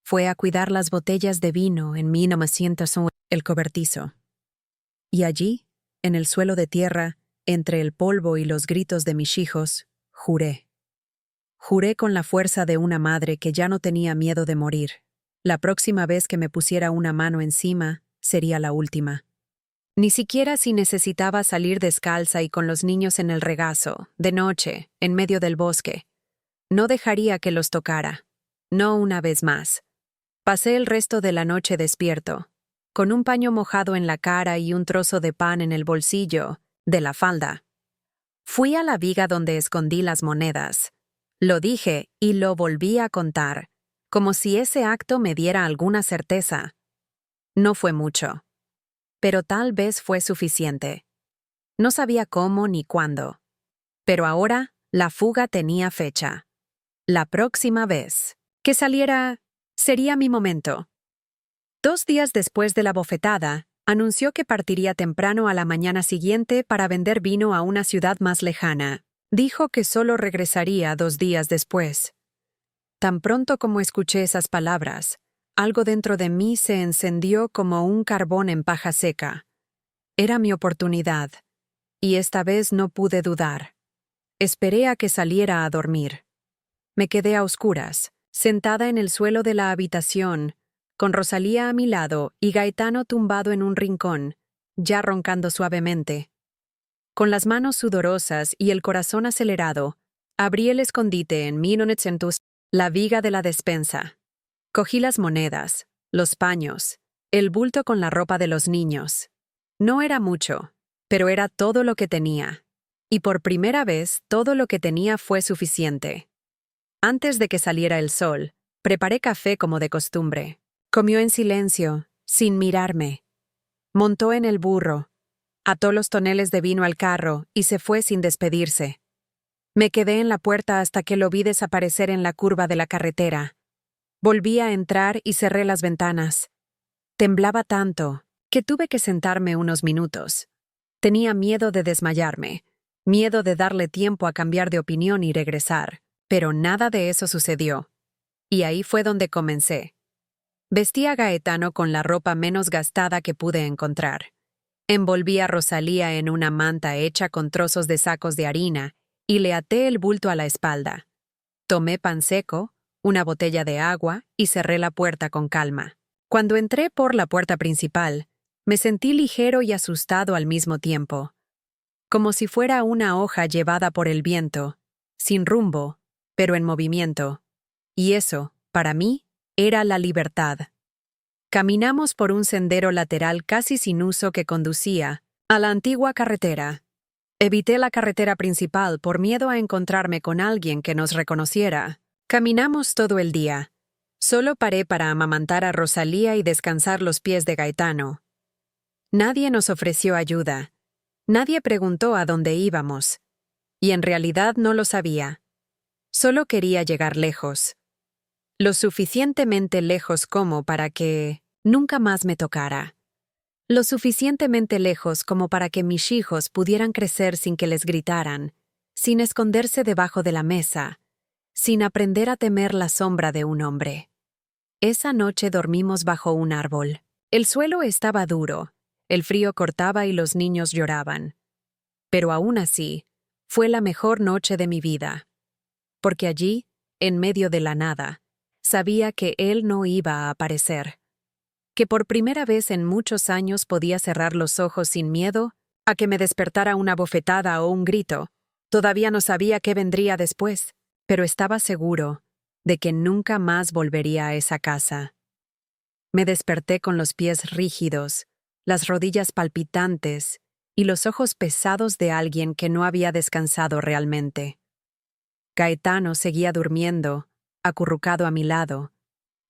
Fue a cuidar las botellas de vino en 1900 el cobertizo. Y allí, en el suelo de tierra, entre el polvo y los gritos de mis hijos, juré. Juré con la fuerza de una madre que ya no tenía miedo de morir. La próxima vez que me pusiera una mano encima, sería la última. Ni siquiera si necesitaba salir descalza y con los niños en el regazo, de noche, en medio del bosque. No dejaría que los tocara. No una vez más. Pasé el resto de la noche despierto, con un paño mojado en la cara y un trozo de pan en el bolsillo de la falda. Fui a la viga donde escondí las monedas. Lo dije y lo volví a contar, como si ese acto me diera alguna certeza. No fue mucho. Pero tal vez fue suficiente. No sabía cómo ni cuándo. Pero ahora la fuga tenía fecha. La próxima vez que saliera, sería mi momento. 2 días después de la bofetada, anunció que partiría temprano a la mañana siguiente para vender vino a una ciudad más lejana. Dijo que solo regresaría 2 días después. Tan pronto como escuché esas palabras, algo dentro de mí se encendió como un carbón en paja seca. Era mi oportunidad, y esta vez no pude dudar. Esperé a que saliera a dormir. Me quedé a oscuras, sentada en el suelo de la habitación, con Rosalía a mi lado y Gaetano tumbado en un rincón, ya roncando suavemente. Con las manos sudorosas y el corazón acelerado, abrí el escondite en 1900, la viga de la despensa. Cogí las monedas, los paños, el bulto con la ropa de los niños. No era mucho, pero era todo lo que tenía. Y por primera vez, todo lo que tenía fue suficiente. Antes de que saliera el sol, preparé café como de costumbre. Comió en silencio, sin mirarme. Montó en el burro, ató los toneles de vino al carro y se fue sin despedirse. Me quedé en la puerta hasta que lo vi desaparecer en la curva de la carretera. Volví a entrar y cerré las ventanas. Temblaba tanto que tuve que sentarme unos minutos. Tenía miedo de desmayarme, miedo de darle tiempo a cambiar de opinión y regresar, pero nada de eso sucedió. Y ahí fue donde comencé. Vestí a Gaetano con la ropa menos gastada que pude encontrar. Envolví a Rosalía en una manta hecha con trozos de sacos de harina y le até el bulto a la espalda. Tomé pan seco, una botella de agua y cerré la puerta con calma. Cuando entré por la puerta principal, me sentí ligero y asustado al mismo tiempo. Como si fuera una hoja llevada por el viento, sin rumbo, pero en movimiento. Y eso, para mí, era la libertad. Caminamos por un sendero lateral casi sin uso que conducía a la antigua carretera. Evité la carretera principal por miedo a encontrarme con alguien que nos reconociera. Caminamos todo el día. Solo paré para amamantar a Rosalía y descansar los pies de Gaetano. Nadie nos ofreció ayuda. Nadie preguntó a dónde íbamos. Y en realidad no lo sabía. Solo quería llegar lejos. Lo suficientemente lejos como para que nunca más me tocara. Lo suficientemente lejos como para que mis hijos pudieran crecer sin que les gritaran, sin esconderse debajo de la mesa, sin aprender a temer la sombra de un hombre. Esa noche dormimos bajo un árbol. El suelo estaba duro, el frío cortaba y los niños lloraban. Pero aún así, fue la mejor noche de mi vida. Porque allí, en medio de la nada, sabía que él no iba a aparecer. Que por primera vez en muchos años podía cerrar los ojos sin miedo a que me despertara una bofetada o un grito. Todavía no sabía qué vendría después, pero estaba seguro de que nunca más volvería a esa casa. Me desperté con los pies rígidos, las rodillas palpitantes y los ojos pesados de alguien que no había descansado realmente. Gaetano seguía durmiendo, acurrucado a mi lado,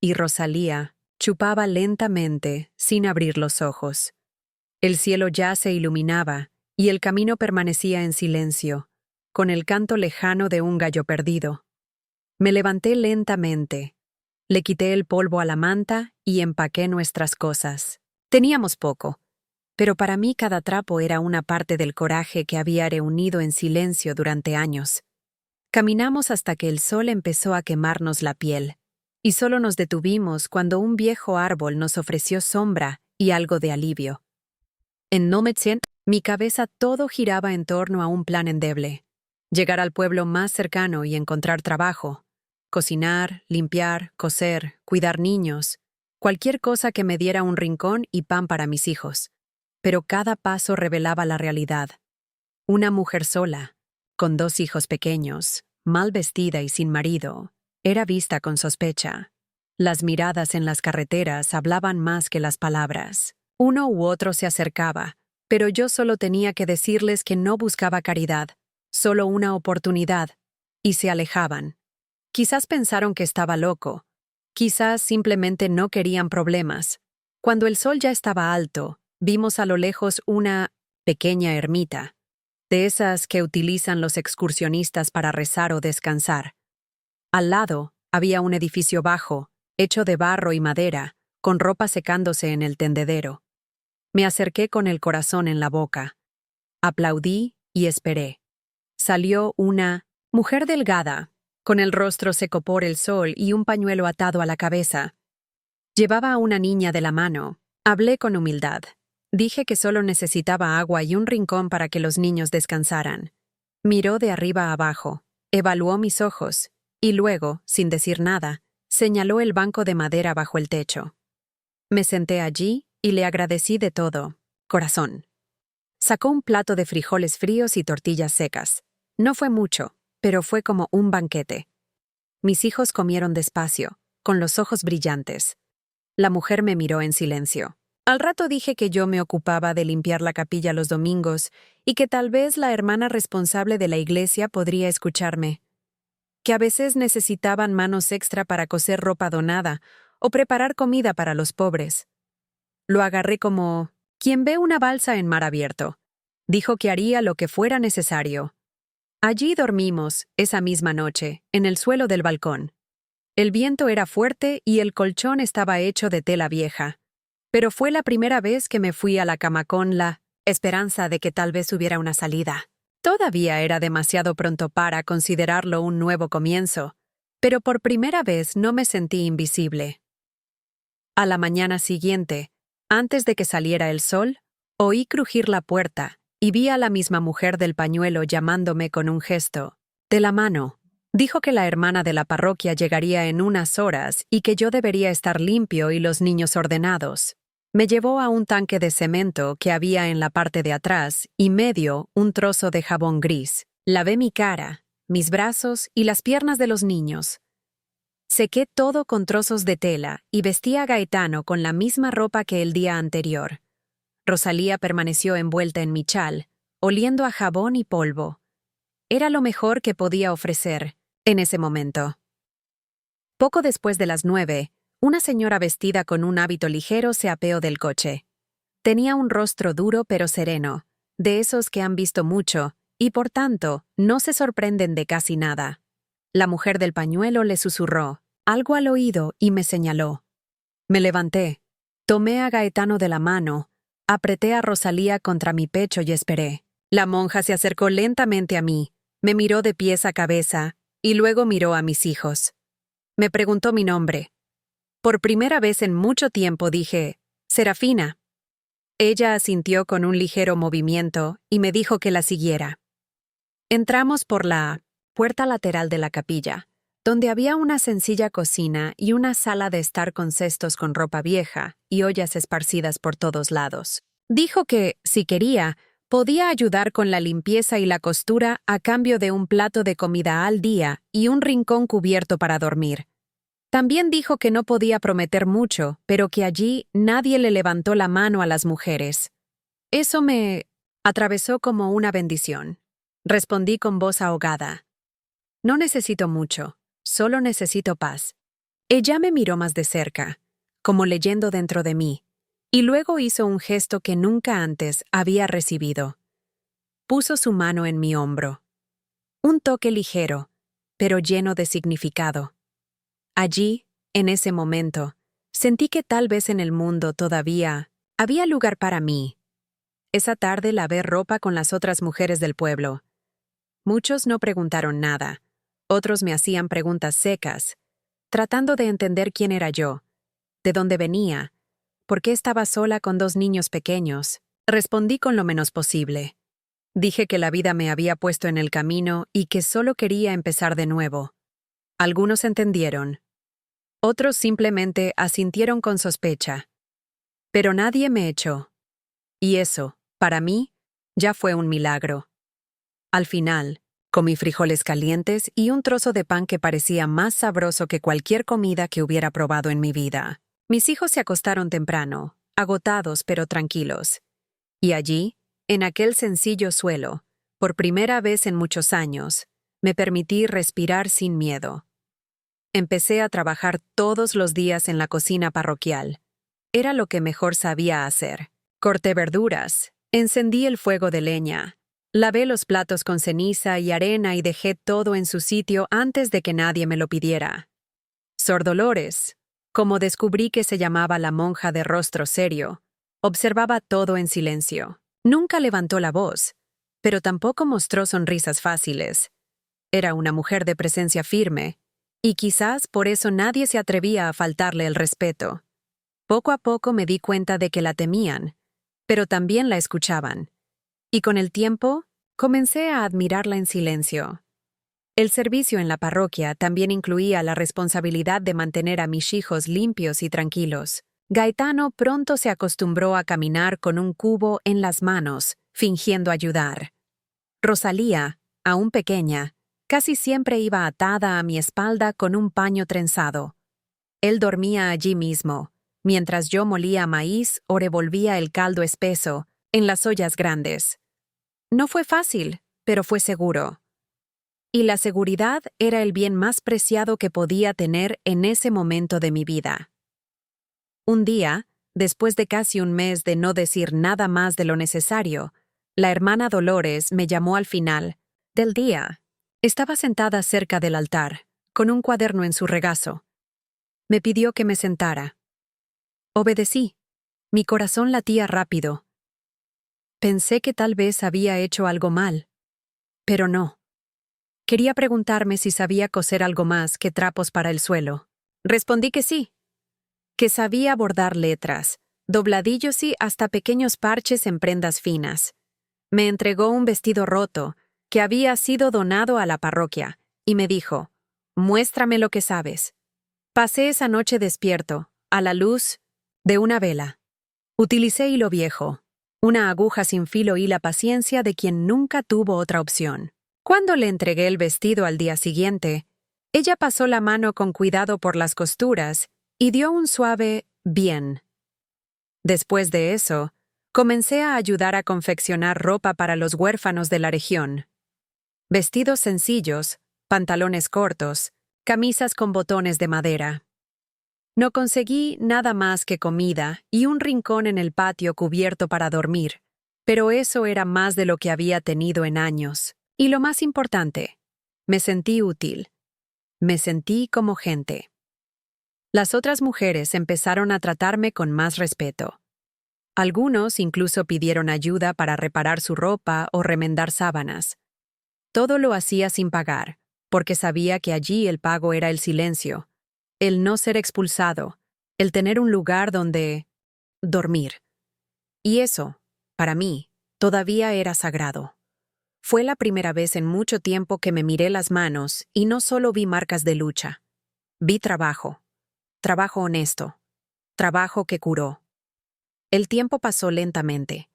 y Rosalía chupaba lentamente, sin abrir los ojos. El cielo ya se iluminaba, y el camino permanecía en silencio, con el canto lejano de un gallo perdido. Me levanté lentamente, le quité el polvo a la manta y empaqué nuestras cosas. Teníamos poco, pero para mí cada trapo era una parte del coraje que había reunido en silencio durante años. Caminamos hasta que el sol empezó a quemarnos la piel, y solo nos detuvimos cuando un viejo árbol nos ofreció sombra y algo de alivio. En Nometsen, mi cabeza todo giraba en torno a un plan endeble: llegar al pueblo más cercano y encontrar trabajo, cocinar, limpiar, coser, cuidar niños, cualquier cosa que me diera un rincón y pan para mis hijos. Pero cada paso revelaba la realidad. Una mujer sola, con 2 hijos pequeños, mal vestida y sin marido, era vista con sospecha. Las miradas en las carreteras hablaban más que las palabras. Uno u otro se acercaba, pero yo solo tenía que decirles que no buscaba caridad, solo una oportunidad, y se alejaban. Quizás pensaron que estaba loco, quizás simplemente no querían problemas. Cuando el sol ya estaba alto, vimos a lo lejos una pequeña ermita, de esas que utilizan los excursionistas para rezar o descansar. Al lado había un edificio bajo, hecho de barro y madera, con ropa secándose en el tendedero. Me acerqué con el corazón en la boca. Aplaudí y esperé. Salió una mujer delgada, con el rostro seco por el sol y un pañuelo atado a la cabeza. Llevaba a una niña de la mano. Hablé con humildad. Dije que solo necesitaba agua y un rincón para que los niños descansaran. Miró de arriba a abajo, evaluó mis ojos, y luego, sin decir nada, señaló el banco de madera bajo el techo. Me senté allí y le agradecí de todo corazón. Sacó un plato de frijoles fríos y tortillas secas. No fue mucho, pero fue como un banquete. Mis hijos comieron despacio, con los ojos brillantes. La mujer me miró en silencio. Al rato dije que yo me ocupaba de limpiar la capilla los domingos y que tal vez la hermana responsable de la iglesia podría escucharme. Que a veces necesitaban manos extra para coser ropa donada o preparar comida para los pobres. Lo agarré como quien ve una balsa en mar abierto. Dijo que haría lo que fuera necesario. Allí dormimos, esa misma noche, en el suelo del balcón. El viento era fuerte y el colchón estaba hecho de tela vieja. Pero fue la primera vez que me fui a la cama con la esperanza de que tal vez hubiera una salida. Todavía era demasiado pronto para considerarlo un nuevo comienzo, pero por primera vez no me sentí invisible. A la mañana siguiente, antes de que saliera el sol, oí crujir la puerta y vi a la misma mujer del pañuelo llamándome con un gesto. De la mano. Dijo que la hermana de la parroquia llegaría en unas horas y que yo debería estar limpio y los niños ordenados. Me llevó a un tanque de cemento que había en la parte de atrás y me dio un trozo de jabón gris. Lavé mi cara, mis brazos y las piernas de los niños. Sequé todo con trozos de tela y vestí a Gaetano con la misma ropa que el día anterior. Rosalía permaneció envuelta en mi chal, oliendo a jabón y polvo. Era lo mejor que podía ofrecer en ese momento. Poco después de las 9, una señora vestida con un hábito ligero se apeó del coche. Tenía un rostro duro pero sereno, de esos que han visto mucho, y por tanto, no se sorprenden de casi nada. La mujer del pañuelo le susurró algo al oído y me señaló. Me levanté, tomé a Gaetano de la mano, apreté a Rosalía contra mi pecho y esperé. La monja se acercó lentamente a mí, me miró de pies a cabeza, y luego miró a mis hijos. Me preguntó mi nombre. Por primera vez en mucho tiempo dije, Serafina. Ella asintió con un ligero movimiento y me dijo que la siguiera. Entramos por la puerta lateral de la capilla, donde había una sencilla cocina y una sala de estar con cestos con ropa vieja y ollas esparcidas por todos lados. Dijo que, si quería, podía ayudar con la limpieza y la costura a cambio de un plato de comida al día y un rincón cubierto para dormir. También dijo que no podía prometer mucho, pero que allí nadie le levantó la mano a las mujeres. Eso me atravesó como una bendición. Respondí con voz ahogada. No necesito mucho, solo necesito paz. Ella me miró más de cerca, como leyendo dentro de mí, y luego hizo un gesto que nunca antes había recibido. puso su mano en mi hombro. Un toque ligero, pero lleno de significado. Allí, en ese momento, sentí que tal vez en el mundo todavía había lugar para mí. Esa tarde lavé ropa con las otras mujeres del pueblo. Muchos no preguntaron nada. Otros me hacían preguntas secas, tratando de entender quién era yo, de dónde venía, por qué estaba sola con 2 niños pequeños. Respondí con lo menos posible. Dije que la vida me había puesto en el camino y que solo quería empezar de nuevo. Algunos entendieron. Otros simplemente asintieron con sospecha. Pero nadie me echó. Y eso, para mí, ya fue un milagro. Al final, comí frijoles calientes y un trozo de pan que parecía más sabroso que cualquier comida que hubiera probado en mi vida. Mis hijos se acostaron temprano, agotados pero tranquilos. Y allí, en aquel sencillo suelo, por primera vez en muchos años, me permití respirar sin miedo. Empecé a trabajar todos los días en la cocina parroquial. Era lo que mejor sabía hacer. Corté verduras, encendí el fuego de leña, lavé los platos con ceniza y arena y dejé todo en su sitio antes de que nadie me lo pidiera. Sor Dolores, como descubrí que se llamaba la monja de rostro serio, observaba todo en silencio. Nunca levantó la voz, pero tampoco mostró sonrisas fáciles. Era una mujer de presencia firme, y quizás por eso nadie se atrevía a faltarle el respeto. Poco a poco me di cuenta de que la temían, pero también la escuchaban. Y con el tiempo, comencé a admirarla en silencio. El servicio en la parroquia también incluía la responsabilidad de mantener a mis hijos limpios y tranquilos. Gaetano pronto se acostumbró a caminar con un cubo en las manos, fingiendo ayudar. Rosalía, aún pequeña, casi siempre iba atada a mi espalda con un paño trenzado. Él dormía allí mismo, mientras yo molía maíz o revolvía el caldo espeso en las ollas grandes. No fue fácil, pero fue seguro. Y la seguridad era el bien más preciado que podía tener en ese momento de mi vida. Un día, después de casi un mes de no decir nada más de lo necesario, la hermana Dolores me llamó al final del día. Estaba sentada cerca del altar, con un cuaderno en su regazo. Me pidió que me sentara. Obedecí. Mi corazón latía rápido. Pensé que tal vez había hecho algo mal. Pero no. Quería preguntarme si sabía coser algo más que trapos para el suelo. Respondí que sí. Que sabía bordar letras, dobladillos y hasta pequeños parches en prendas finas. Me entregó un vestido roto, que había sido donado a la parroquia, y me dijo, «Muéstrame lo que sabes». Pasé esa noche despierto, a la luz de una vela. Utilicé hilo viejo, una aguja sin filo y la paciencia de quien nunca tuvo otra opción. Cuando le entregué el vestido al día siguiente, ella pasó la mano con cuidado por las costuras y dio un suave «bien». Después de eso, comencé a ayudar a confeccionar ropa para los huérfanos de la región. Vestidos sencillos, pantalones cortos, camisas con botones de madera. No conseguí nada más que comida y un rincón en el patio cubierto para dormir, pero eso era más de lo que había tenido en años. Y lo más importante, me sentí útil. Me sentí como gente. Las otras mujeres empezaron a tratarme con más respeto. Algunos incluso pidieron ayuda para reparar su ropa o remendar sábanas. Todo lo hacía sin pagar, porque sabía que allí el pago era el silencio, el no ser expulsado, el tener un lugar donde dormir. Y eso, para mí, todavía era sagrado. Fue la primera vez en mucho tiempo que me miré las manos y no solo vi marcas de lucha. Vi trabajo. Trabajo honesto. Trabajo que curó. El tiempo pasó lentamente,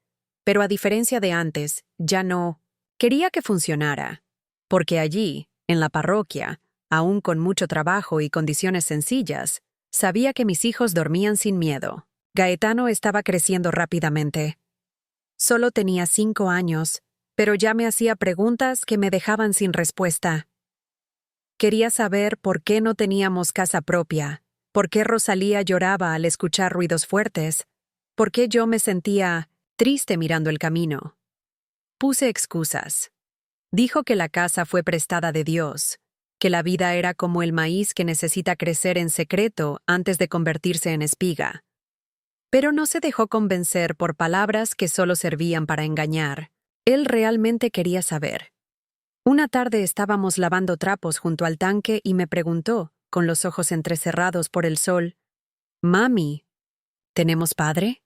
pero a diferencia de antes, ya no quería que funcionara, porque allí, en la parroquia, aún con mucho trabajo y condiciones sencillas, sabía que mis hijos dormían sin miedo. Gaetano estaba creciendo rápidamente. Solo tenía 5 años, pero ya me hacía preguntas que me dejaban sin respuesta. Quería saber por qué no teníamos casa propia, por qué Rosalía lloraba al escuchar ruidos fuertes, por qué yo me sentía triste mirando el camino. Puse excusas. Dijo que la casa fue prestada de Dios, que la vida era como el maíz que necesita crecer en secreto antes de convertirse en espiga. Pero no se dejó convencer por palabras que solo servían para engañar. Él realmente quería saber. Una tarde estábamos lavando trapos junto al tanque y me preguntó, con los ojos entrecerrados por el sol, «Mami, ¿tenemos padre?»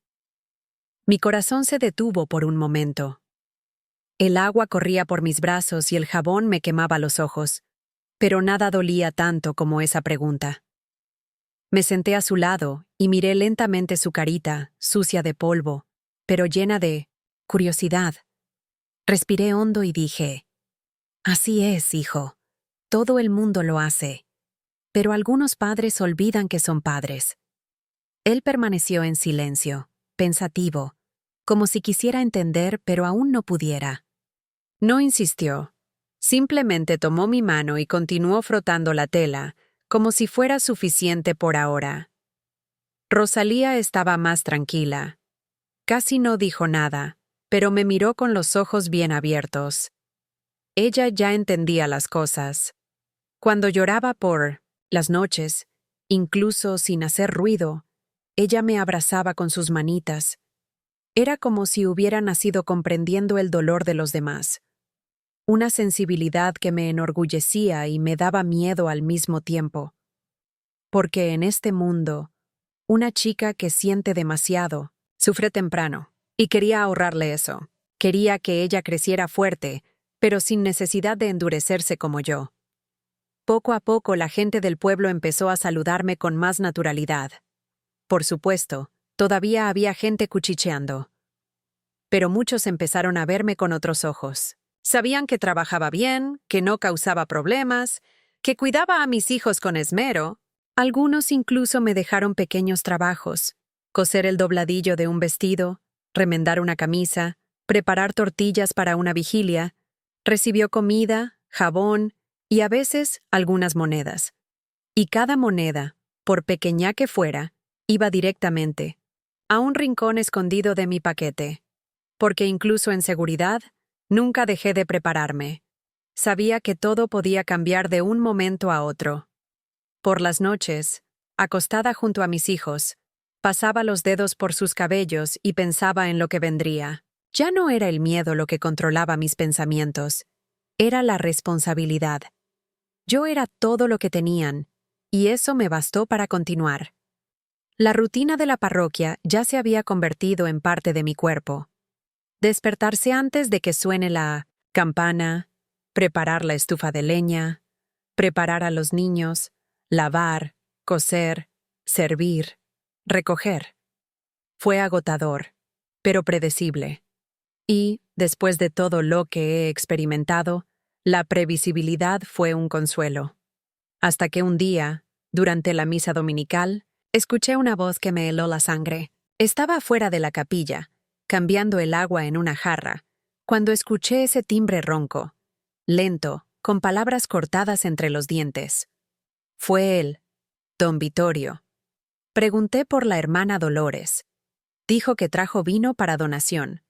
Mi corazón se detuvo por un momento. El agua corría por mis brazos y el jabón me quemaba los ojos, pero nada dolía tanto como esa pregunta. Me senté a su lado y miré lentamente su carita, sucia de polvo, pero llena de curiosidad. Respiré hondo y dije, «Así es, hijo. Todo el mundo lo hace. Pero algunos padres olvidan que son padres». Él permaneció en silencio, pensativo, como si quisiera entender pero aún no pudiera. No insistió. Simplemente tomó mi mano y continuó frotando la tela, como si fuera suficiente por ahora. Rosalía estaba más tranquila. Casi no dijo nada, pero me miró con los ojos bien abiertos. Ella ya entendía las cosas. Cuando lloraba por las noches, incluso sin hacer ruido, ella me abrazaba con sus manitas. Era como si hubiera nacido comprendiendo el dolor de los demás. Una sensibilidad que me enorgullecía y me daba miedo al mismo tiempo. Porque en este mundo, una chica que siente demasiado, sufre temprano, y quería ahorrarle eso. Quería que ella creciera fuerte, pero sin necesidad de endurecerse como yo. Poco a poco la gente del pueblo empezó a saludarme con más naturalidad. Por supuesto, todavía había gente cuchicheando. Pero muchos empezaron a verme con otros ojos. Sabían que trabajaba bien, que no causaba problemas, que cuidaba a mis hijos con esmero. Algunos incluso me dejaron pequeños trabajos: coser el dobladillo de un vestido, remendar una camisa, preparar tortillas para una vigilia. Recibió comida, jabón y a veces algunas monedas. Y cada moneda, por pequeña que fuera, iba directamente a un rincón escondido de mi paquete. Porque incluso en seguridad, nunca dejé de prepararme. Sabía que todo podía cambiar de un momento a otro. Por las noches, acostada junto a mis hijos, pasaba los dedos por sus cabellos y pensaba en lo que vendría. Ya no era el miedo lo que controlaba mis pensamientos, era la responsabilidad. Yo era todo lo que tenían, y eso me bastó para continuar. La rutina de la parroquia ya se había convertido en parte de mi cuerpo. Despertarse antes de que suene la campana, preparar la estufa de leña, preparar a los niños, lavar, coser, servir, recoger. Fue agotador, pero predecible. Y, después de todo lo que he experimentado, la previsibilidad fue un consuelo. Hasta que un día, durante la misa dominical, escuché una voz que me heló la sangre. Estaba fuera de la capilla, cambiando el agua en una jarra, cuando escuché ese timbre ronco, lento, con palabras cortadas entre los dientes. Fue él, don Vittorio. Pregunté por la hermana Dolores. Dijo que trajo vino para donación.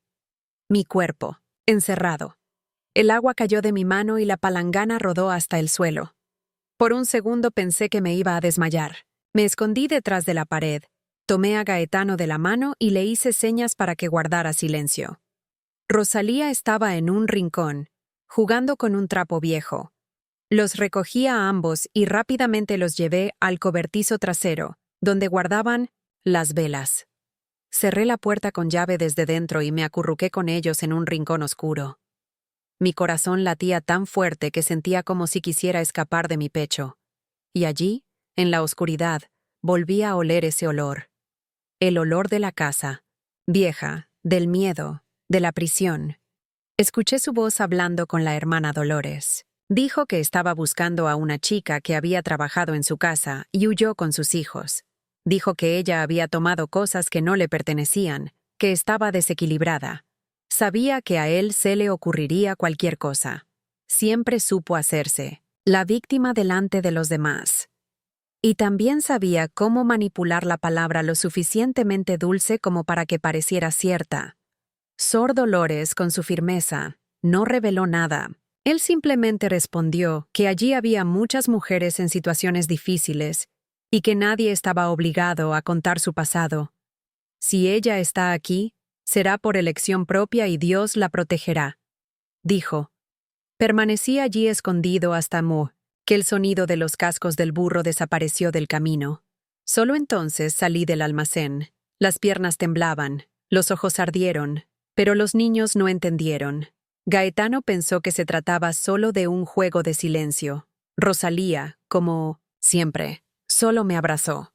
Mi cuerpo, encerrado. El agua cayó de mi mano y la palangana rodó hasta el suelo. Por un segundo pensé que me iba a desmayar. Me escondí detrás de la pared, tomé a Gaetano de la mano y le hice señas para que guardara silencio. Rosalía estaba en un rincón, jugando con un trapo viejo. Los recogí a ambos y rápidamente los llevé al cobertizo trasero, donde guardaban las velas. Cerré la puerta con llave desde dentro y me acurruqué con ellos en un rincón oscuro. Mi corazón latía tan fuerte que sentía como si quisiera escapar de mi pecho. Y allí, en la oscuridad, volví a oler ese olor. El olor de la casa, vieja, del miedo, de la prisión. Escuché su voz hablando con la hermana Dolores. Dijo que estaba buscando a una chica que había trabajado en su casa y huyó con sus hijos. Dijo que ella había tomado cosas que no le pertenecían, que estaba desequilibrada. Sabía que a él se le ocurriría cualquier cosa. Siempre supo hacerse la víctima delante de los demás. Y también sabía cómo manipular la palabra lo suficientemente dulce como para que pareciera cierta. Sor Dolores, con su firmeza, no reveló nada. Él simplemente respondió que allí había muchas mujeres en situaciones difíciles y que nadie estaba obligado a contar su pasado. Si ella está aquí, será por elección propia y Dios la protegerá, dijo. Permanecí allí escondido hasta que el sonido de los cascos del burro desapareció del camino. Solo entonces salí del almacén. Las piernas temblaban, los ojos ardieron, pero los niños no entendieron. Gaetano pensó que se trataba solo de un juego de silencio. Rosalía, como siempre, solo me abrazó.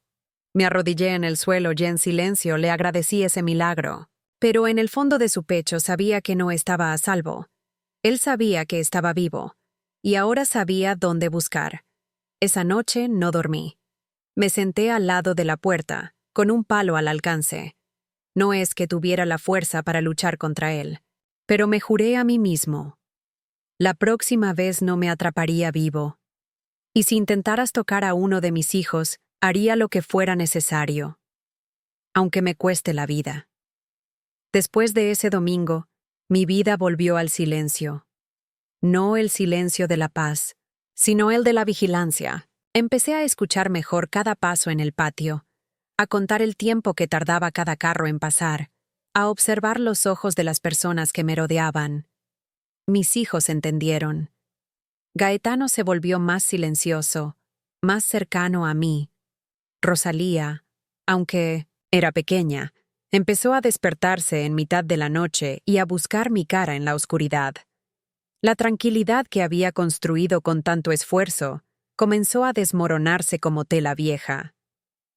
Me arrodillé en el suelo y en silencio le agradecí ese milagro. Pero en el fondo de su pecho sabía que no estaba a salvo. Él sabía que estaba vivo, y ahora sabía dónde buscar. Esa noche no dormí. Me senté al lado de la puerta, con un palo al alcance. No es que tuviera la fuerza para luchar contra él, pero me juré a mí mismo. La próxima vez no me atraparía vivo. Y si intentaras tocar a uno de mis hijos, haría lo que fuera necesario, aunque me cueste la vida. Después de ese domingo, mi vida volvió al silencio. No el silencio de la paz, sino el de la vigilancia. Empecé a escuchar mejor cada paso en el patio, a contar el tiempo que tardaba cada carro en pasar, a observar los ojos de las personas que me rodeaban. Mis hijos entendieron. Gaetano se volvió más silencioso, más cercano a mí. Rosalía, aunque era pequeña, empezó a despertarse en mitad de la noche y a buscar mi cara en la oscuridad. La tranquilidad que había construido con tanto esfuerzo comenzó a desmoronarse como tela vieja.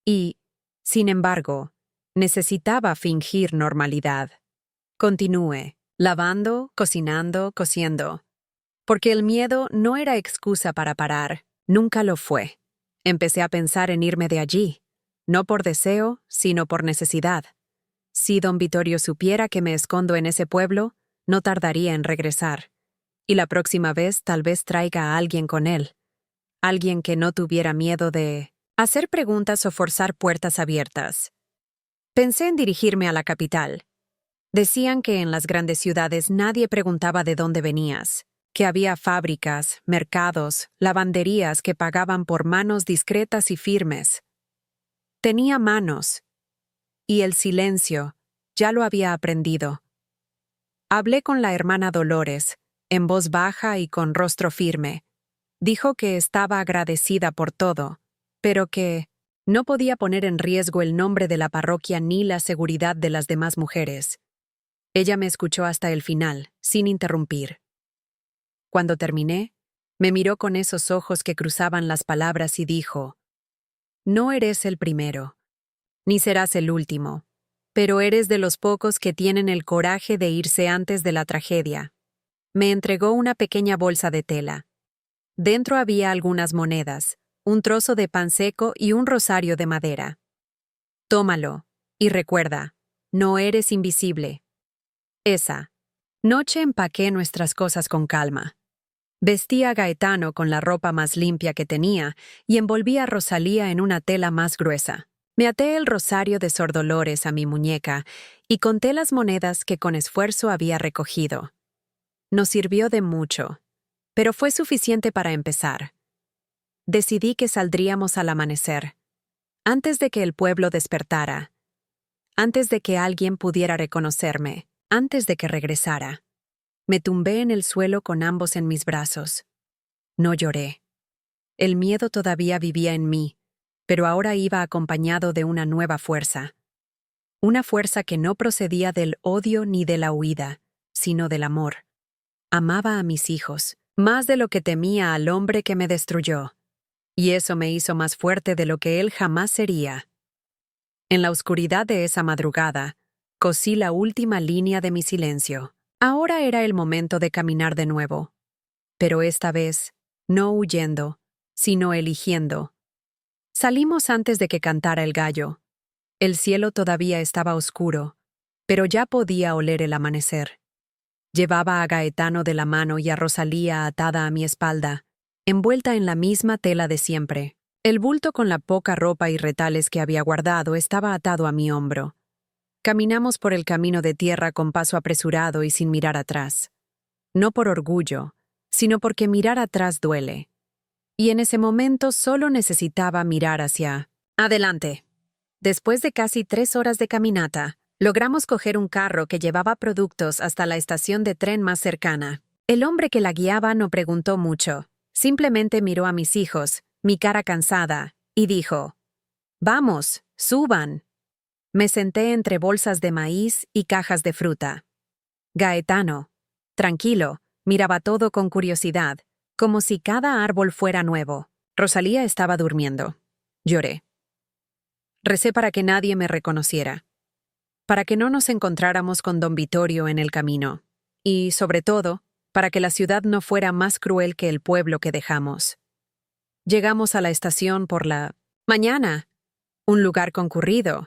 Y, sin embargo, necesitaba fingir normalidad. Continué, lavando, cocinando, cosiendo. Porque el miedo no era excusa para parar, nunca lo fue. Empecé a pensar en irme de allí, no por deseo, sino por necesidad. Si don Vittorio supiera que me escondo en ese pueblo, no tardaría en regresar. Y la próxima vez tal vez traiga a alguien con él. Alguien que no tuviera miedo de hacer preguntas o forzar puertas abiertas. Pensé en dirigirme a la capital. Decían que en las grandes ciudades nadie preguntaba de dónde venías, que había fábricas, mercados, lavanderías que pagaban por manos discretas y firmes. Tenía manos. Y el silencio, ya lo había aprendido. Hablé con la hermana Dolores, en voz baja y con rostro firme. Dijo que estaba agradecida por todo, pero que no podía poner en riesgo el nombre de la parroquia ni la seguridad de las demás mujeres. Ella me escuchó hasta el final, sin interrumpir. Cuando terminé, me miró con esos ojos que cruzaban las palabras y dijo: «No eres el primero, ni serás el último, pero eres de los pocos que tienen el coraje de irse antes de la tragedia». Me entregó una pequeña bolsa de tela. Dentro había algunas monedas, un trozo de pan seco y un rosario de madera. «Tómalo, y recuerda, no eres invisible». Esa noche empaqué nuestras cosas con calma. Vestí a Gaetano con la ropa más limpia que tenía y envolví a Rosalía en una tela más gruesa. Me até el rosario de Sor Dolores a mi muñeca y conté las monedas que con esfuerzo había recogido. Nos sirvió de mucho, pero fue suficiente para empezar. Decidí que saldríamos al amanecer, antes de que el pueblo despertara, antes de que alguien pudiera reconocerme, antes de que regresara. Me tumbé en el suelo con ambos en mis brazos. No lloré. El miedo todavía vivía en mí, pero ahora iba acompañado de una nueva fuerza. Una fuerza que no procedía del odio ni de la huida, sino del amor. Amaba a mis hijos, más de lo que temía al hombre que me destruyó. Y eso me hizo más fuerte de lo que él jamás sería. En la oscuridad de esa madrugada, cosí la última línea de mi silencio. Ahora era el momento de caminar de nuevo. Pero esta vez, no huyendo, sino eligiendo. Salimos antes de que cantara el gallo. El cielo todavía estaba oscuro, pero ya podía oler el amanecer. Llevaba a Gaetano de la mano y a Rosalía atada a mi espalda, envuelta en la misma tela de siempre. El bulto con la poca ropa y retales que había guardado estaba atado a mi hombro. Caminamos por el camino de tierra con paso apresurado y sin mirar atrás. No por orgullo, sino porque mirar atrás duele. Y en ese momento solo necesitaba mirar hacia adelante. Después de casi 3 horas de caminata, logramos coger un carro que llevaba productos hasta la estación de tren más cercana. El hombre que la guiaba no preguntó mucho, simplemente miró a mis hijos, mi cara cansada, y dijo: «Vamos, suban». Me senté entre bolsas de maíz y cajas de fruta. Gaetano, tranquilo, miraba todo con curiosidad, como si cada árbol fuera nuevo. Rosalía estaba durmiendo. Lloré. Recé para que nadie me reconociera, para que no nos encontráramos con don Vittorio en el camino, y, sobre todo, para que la ciudad no fuera más cruel que el pueblo que dejamos. Llegamos a la estación por la mañana, un lugar concurrido,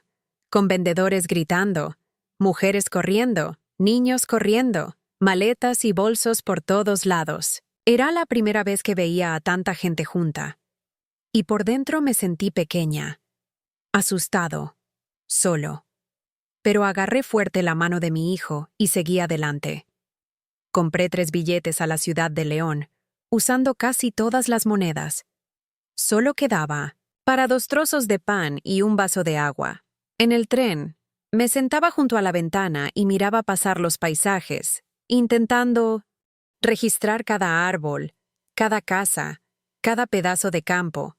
con vendedores gritando, mujeres corriendo, niños corriendo, maletas y bolsos por todos lados. Era la primera vez que veía a tanta gente junta. Y por dentro me sentí pequeña, asustado, solo. Pero agarré fuerte la mano de mi hijo y seguí adelante. Compré 3 billetes a la ciudad de León, usando casi todas las monedas. Solo quedaba para 2 trozos de pan y un vaso de agua. En el tren, me sentaba junto a la ventana y miraba pasar los paisajes, intentando registrar cada árbol, cada casa, cada pedazo de campo.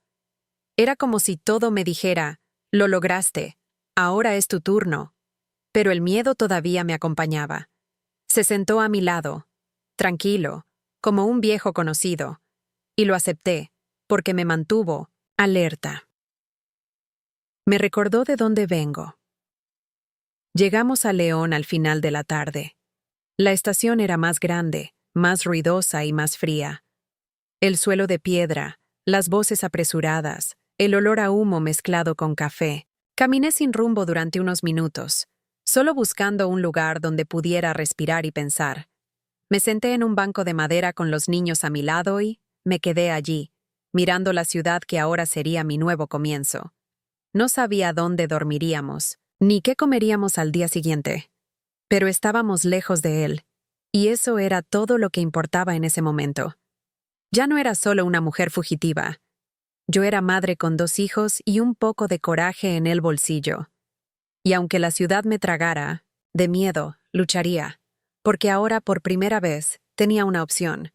Era como si todo me dijera: «Lo lograste, ahora es tu turno». Pero el miedo todavía me acompañaba. Se sentó a mi lado, tranquilo, como un viejo conocido, y lo acepté, porque me mantuvo alerta. Me recordó de dónde vengo. Llegamos a León al final de la tarde. La estación era más grande, más ruidosa y más fría. El suelo de piedra, las voces apresuradas, el olor a humo mezclado con café. Caminé sin rumbo durante unos minutos, solo buscando un lugar donde pudiera respirar y pensar. Me senté en un banco de madera con los niños a mi lado y me quedé allí, mirando la ciudad que ahora sería mi nuevo comienzo. No sabía dónde dormiríamos, ni qué comeríamos al día siguiente, pero estábamos lejos de él, y eso era todo lo que importaba en ese momento. Ya no era solo una mujer fugitiva. Yo era madre con 2 hijos y un poco de coraje en el bolsillo. Y aunque la ciudad me tragara, de miedo, lucharía, porque ahora por primera vez tenía una opción.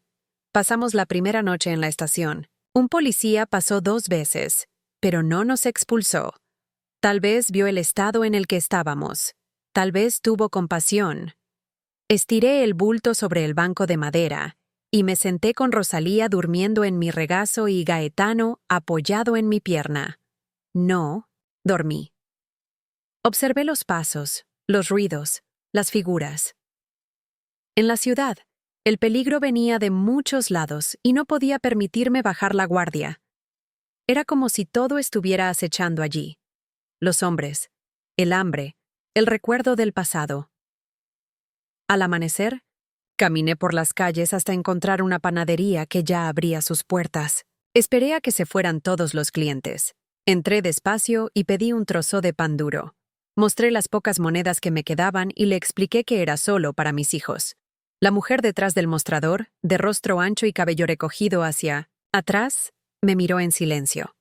Pasamos la primera noche en la estación. Un policía pasó 2 veces, pero no nos expulsó. Tal vez vio el estado en el que estábamos. Tal vez tuvo compasión. Estiré el bulto sobre el banco de madera y me senté con Rosalía durmiendo en mi regazo y Gaetano apoyado en mi pierna. No, dormí. Observé los pasos, los ruidos, las figuras. En la ciudad, el peligro venía de muchos lados y no podía permitirme bajar la guardia. Era como si todo estuviera acechando allí. Los hombres, el hambre, el recuerdo del pasado. Al amanecer, caminé por las calles hasta encontrar una panadería que ya abría sus puertas. Esperé a que se fueran todos los clientes. Entré despacio y pedí un trozo de pan duro. Mostré las pocas monedas que me quedaban y le expliqué que era solo para mis hijos. La mujer detrás del mostrador, de rostro ancho y cabello recogido hacia atrás, me miró en silencio.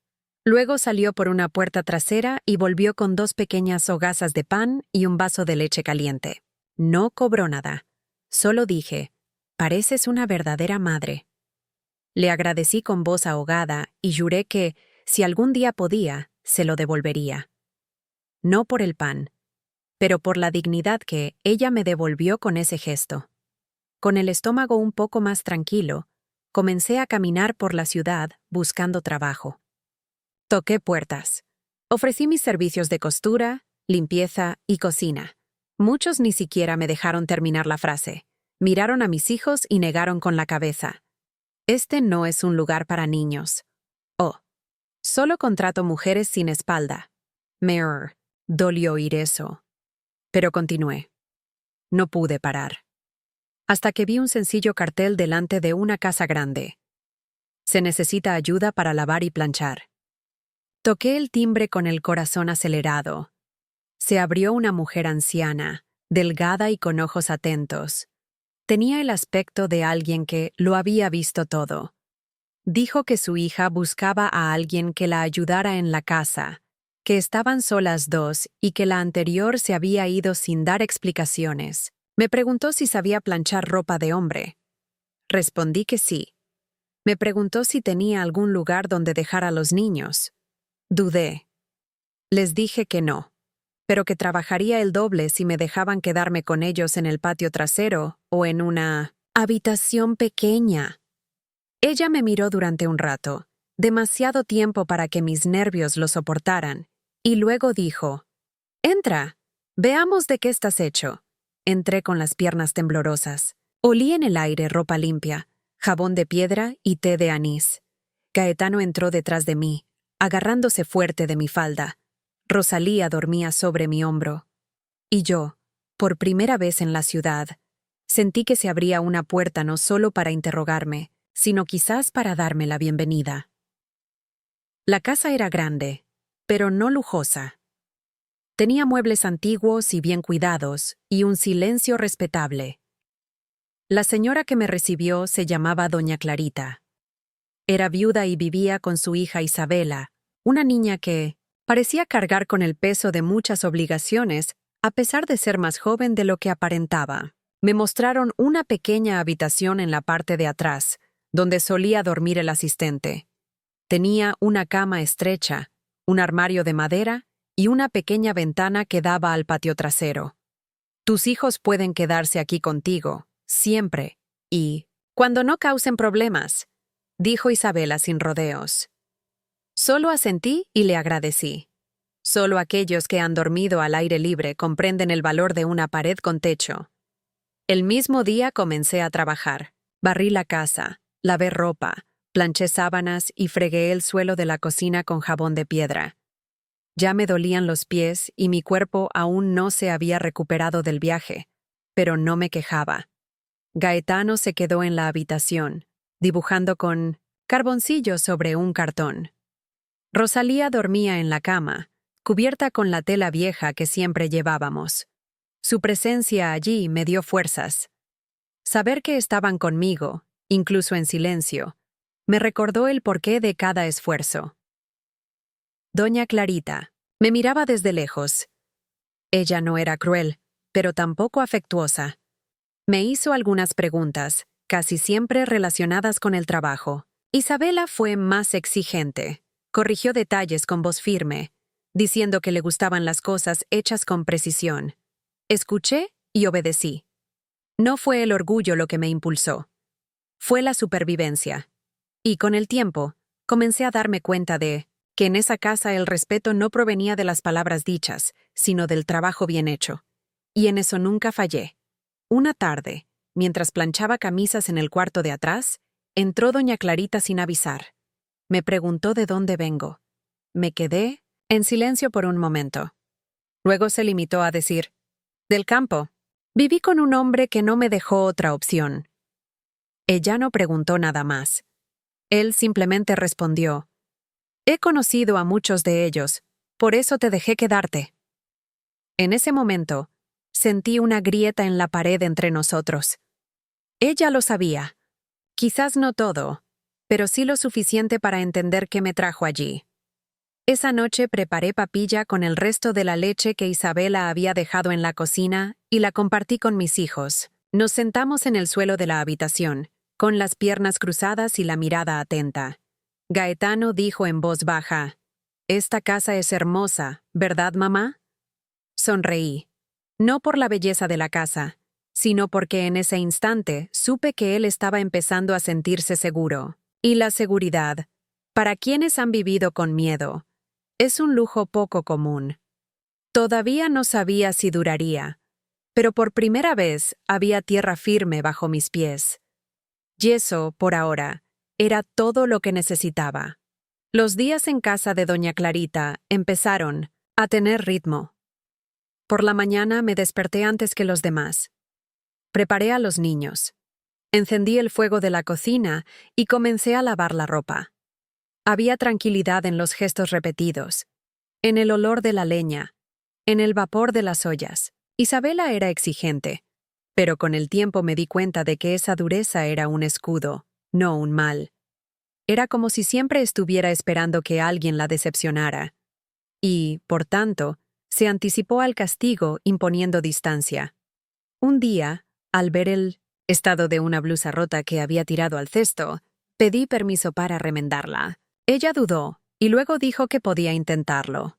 Luego salió por una puerta trasera y volvió con 2 pequeñas hogazas de pan y un vaso de leche caliente. No cobró nada. Solo dije: «Pareces una verdadera madre». Le agradecí con voz ahogada y juré que, si algún día podía, se lo devolvería. No por el pan, pero por la dignidad que ella me devolvió con ese gesto. Con el estómago un poco más tranquilo, comencé a caminar por la ciudad buscando trabajo. Toqué puertas. Ofrecí mis servicios de costura, limpieza y cocina. Muchos ni siquiera me dejaron terminar la frase. Miraron a mis hijos y negaron con la cabeza. Este no es un lugar para niños. Oh, solo contrato mujeres sin espalda. Me dolió oír eso. Pero continué. No pude parar. Hasta que vi un sencillo cartel delante de una casa grande. Se necesita ayuda para lavar y planchar. Toqué el timbre con el corazón acelerado. se abrió una mujer anciana, delgada y con ojos atentos. Tenía el aspecto de alguien que lo había visto todo. Dijo que su hija buscaba a alguien que la ayudara en la casa, que estaban solas dos y que la anterior se había ido sin dar explicaciones. Me preguntó si sabía planchar ropa de hombre. Respondí que sí. Me preguntó si tenía algún lugar donde dejar a los niños. Dudé. Les dije que no, pero que trabajaría el doble si me dejaban quedarme con ellos en el patio trasero o en una habitación pequeña. Ella me miró durante un rato, demasiado tiempo para que mis nervios lo soportaran, y luego dijo: «Entra, veamos de qué estás hecho». Entré con las piernas temblorosas. Olí en el aire ropa limpia, jabón de piedra y té de anís. Gaetano entró detrás de mí, agarrándose fuerte de mi falda. Rosalía dormía sobre mi hombro. Y yo, por primera vez en la ciudad, sentí que se abría una puerta no solo para interrogarme, sino quizás para darme la bienvenida. La casa era grande, pero no lujosa. Tenía muebles antiguos y bien cuidados, y un silencio respetable. La señora que me recibió se llamaba Doña Clarita. Era viuda y vivía con su hija Isabela, una niña que parecía cargar con el peso de muchas obligaciones, a pesar de ser más joven de lo que aparentaba. Me mostraron una pequeña habitación en la parte de atrás, donde solía dormir el asistente. Tenía una cama estrecha, un armario de madera y una pequeña ventana que daba al patio trasero. «Tus hijos pueden quedarse aquí contigo, siempre, y cuando no causen problemas», dijo Isabela sin rodeos. Solo asentí y le agradecí. Solo aquellos que han dormido al aire libre comprenden el valor de una pared con techo. El mismo día comencé a trabajar. Barrí la casa, lavé ropa, planché sábanas y fregué el suelo de la cocina con jabón de piedra. Ya me dolían los pies y mi cuerpo aún no se había recuperado del viaje, pero no me quejaba. Gaetano se quedó en la habitación, dibujando con carboncillo sobre un cartón. Rosalía dormía en la cama, cubierta con la tela vieja que siempre llevábamos. Su presencia allí me dio fuerzas. Saber que estaban conmigo, incluso en silencio, me recordó el porqué de cada esfuerzo. Doña Clarita me miraba desde lejos. Ella no era cruel, pero tampoco afectuosa. Me hizo algunas preguntas, casi siempre relacionadas con el trabajo. Isabela fue más exigente. Corrigió detalles con voz firme, diciendo que le gustaban las cosas hechas con precisión. Escuché y obedecí. No fue el orgullo lo que me impulsó. Fue la supervivencia. Y con el tiempo, comencé a darme cuenta de que en esa casa el respeto no provenía de las palabras dichas, sino del trabajo bien hecho. Y en eso nunca fallé. Una tarde, mientras planchaba camisas en el cuarto de atrás, entró doña Clarita sin avisar. Me preguntó de dónde vengo. Me quedé en silencio por un momento. Luego se limitó a decir: «Del campo. Viví con un hombre que no me dejó otra opción». Ella no preguntó nada más. Él simplemente respondió: «He conocido a muchos de ellos, por eso te dejé quedarte». En ese momento, sentí una grieta en la pared entre nosotros. Ella lo sabía. Quizás no todo, pero sí lo suficiente para entender qué me trajo allí. Esa noche preparé papilla con el resto de la leche que Isabela había dejado en la cocina y la compartí con mis hijos. Nos sentamos en el suelo de la habitación, con las piernas cruzadas y la mirada atenta. Gaetano dijo en voz baja: «Esta casa es hermosa, ¿verdad, mamá?». Sonreí. No por la belleza de la casa, sino porque en ese instante supe que él estaba empezando a sentirse seguro. Y la seguridad, para quienes han vivido con miedo, es un lujo poco común. Todavía no sabía si duraría, pero por primera vez había tierra firme bajo mis pies. Y eso, por ahora, era todo lo que necesitaba. Los días en casa de doña Clarita empezaron a tener ritmo. Por la mañana me desperté antes que los demás. Preparé a los niños. Encendí el fuego de la cocina y comencé a lavar la ropa. Había tranquilidad en los gestos repetidos, en el olor de la leña, en el vapor de las ollas. Isabela era exigente, pero con el tiempo me di cuenta de que esa dureza era un escudo, no un mal. Era como si siempre estuviera esperando que alguien la decepcionara. Y, por tanto, se anticipó al castigo imponiendo distancia. Un día, al ver el estado de una blusa rota que había tirado al cesto, pedí permiso para remendarla. Ella dudó, y luego dijo que podía intentarlo.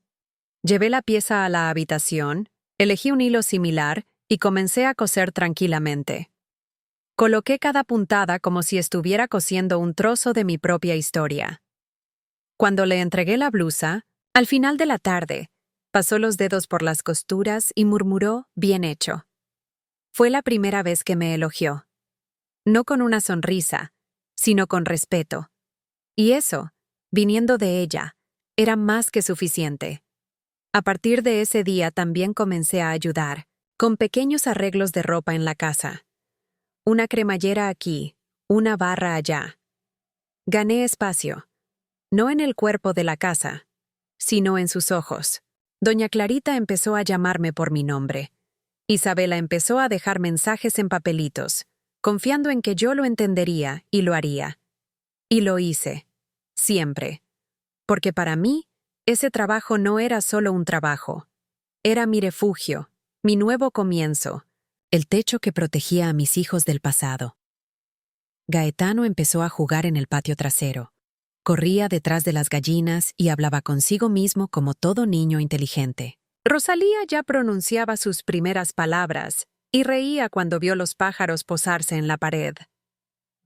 Llevé la pieza a la habitación, elegí un hilo similar y comencé a coser tranquilamente. Coloqué cada puntada como si estuviera cosiendo un trozo de mi propia historia. Cuando le entregué la blusa, al final de la tarde, pasó los dedos por las costuras y murmuró, «Bien hecho». Fue la primera vez que me elogió. No con una sonrisa, sino con respeto. Y eso, viniendo de ella, era más que suficiente. A partir de ese día también comencé a ayudar, con pequeños arreglos de ropa en la casa. Una cremallera aquí, una barra allá. Gané espacio, no en el cuerpo de la casa, sino en sus ojos. Doña Clarita empezó a llamarme por mi nombre. Isabela empezó a dejar mensajes en papelitos, confiando en que yo lo entendería y lo haría. Y lo hice, siempre. Porque para mí, ese trabajo no era solo un trabajo. Era mi refugio, mi nuevo comienzo, el techo que protegía a mis hijos del pasado. Gaetano empezó a jugar en el patio trasero. Corría detrás de las gallinas y hablaba consigo mismo como todo niño inteligente. Rosalía ya pronunciaba sus primeras palabras y reía cuando vio los pájaros posarse en la pared.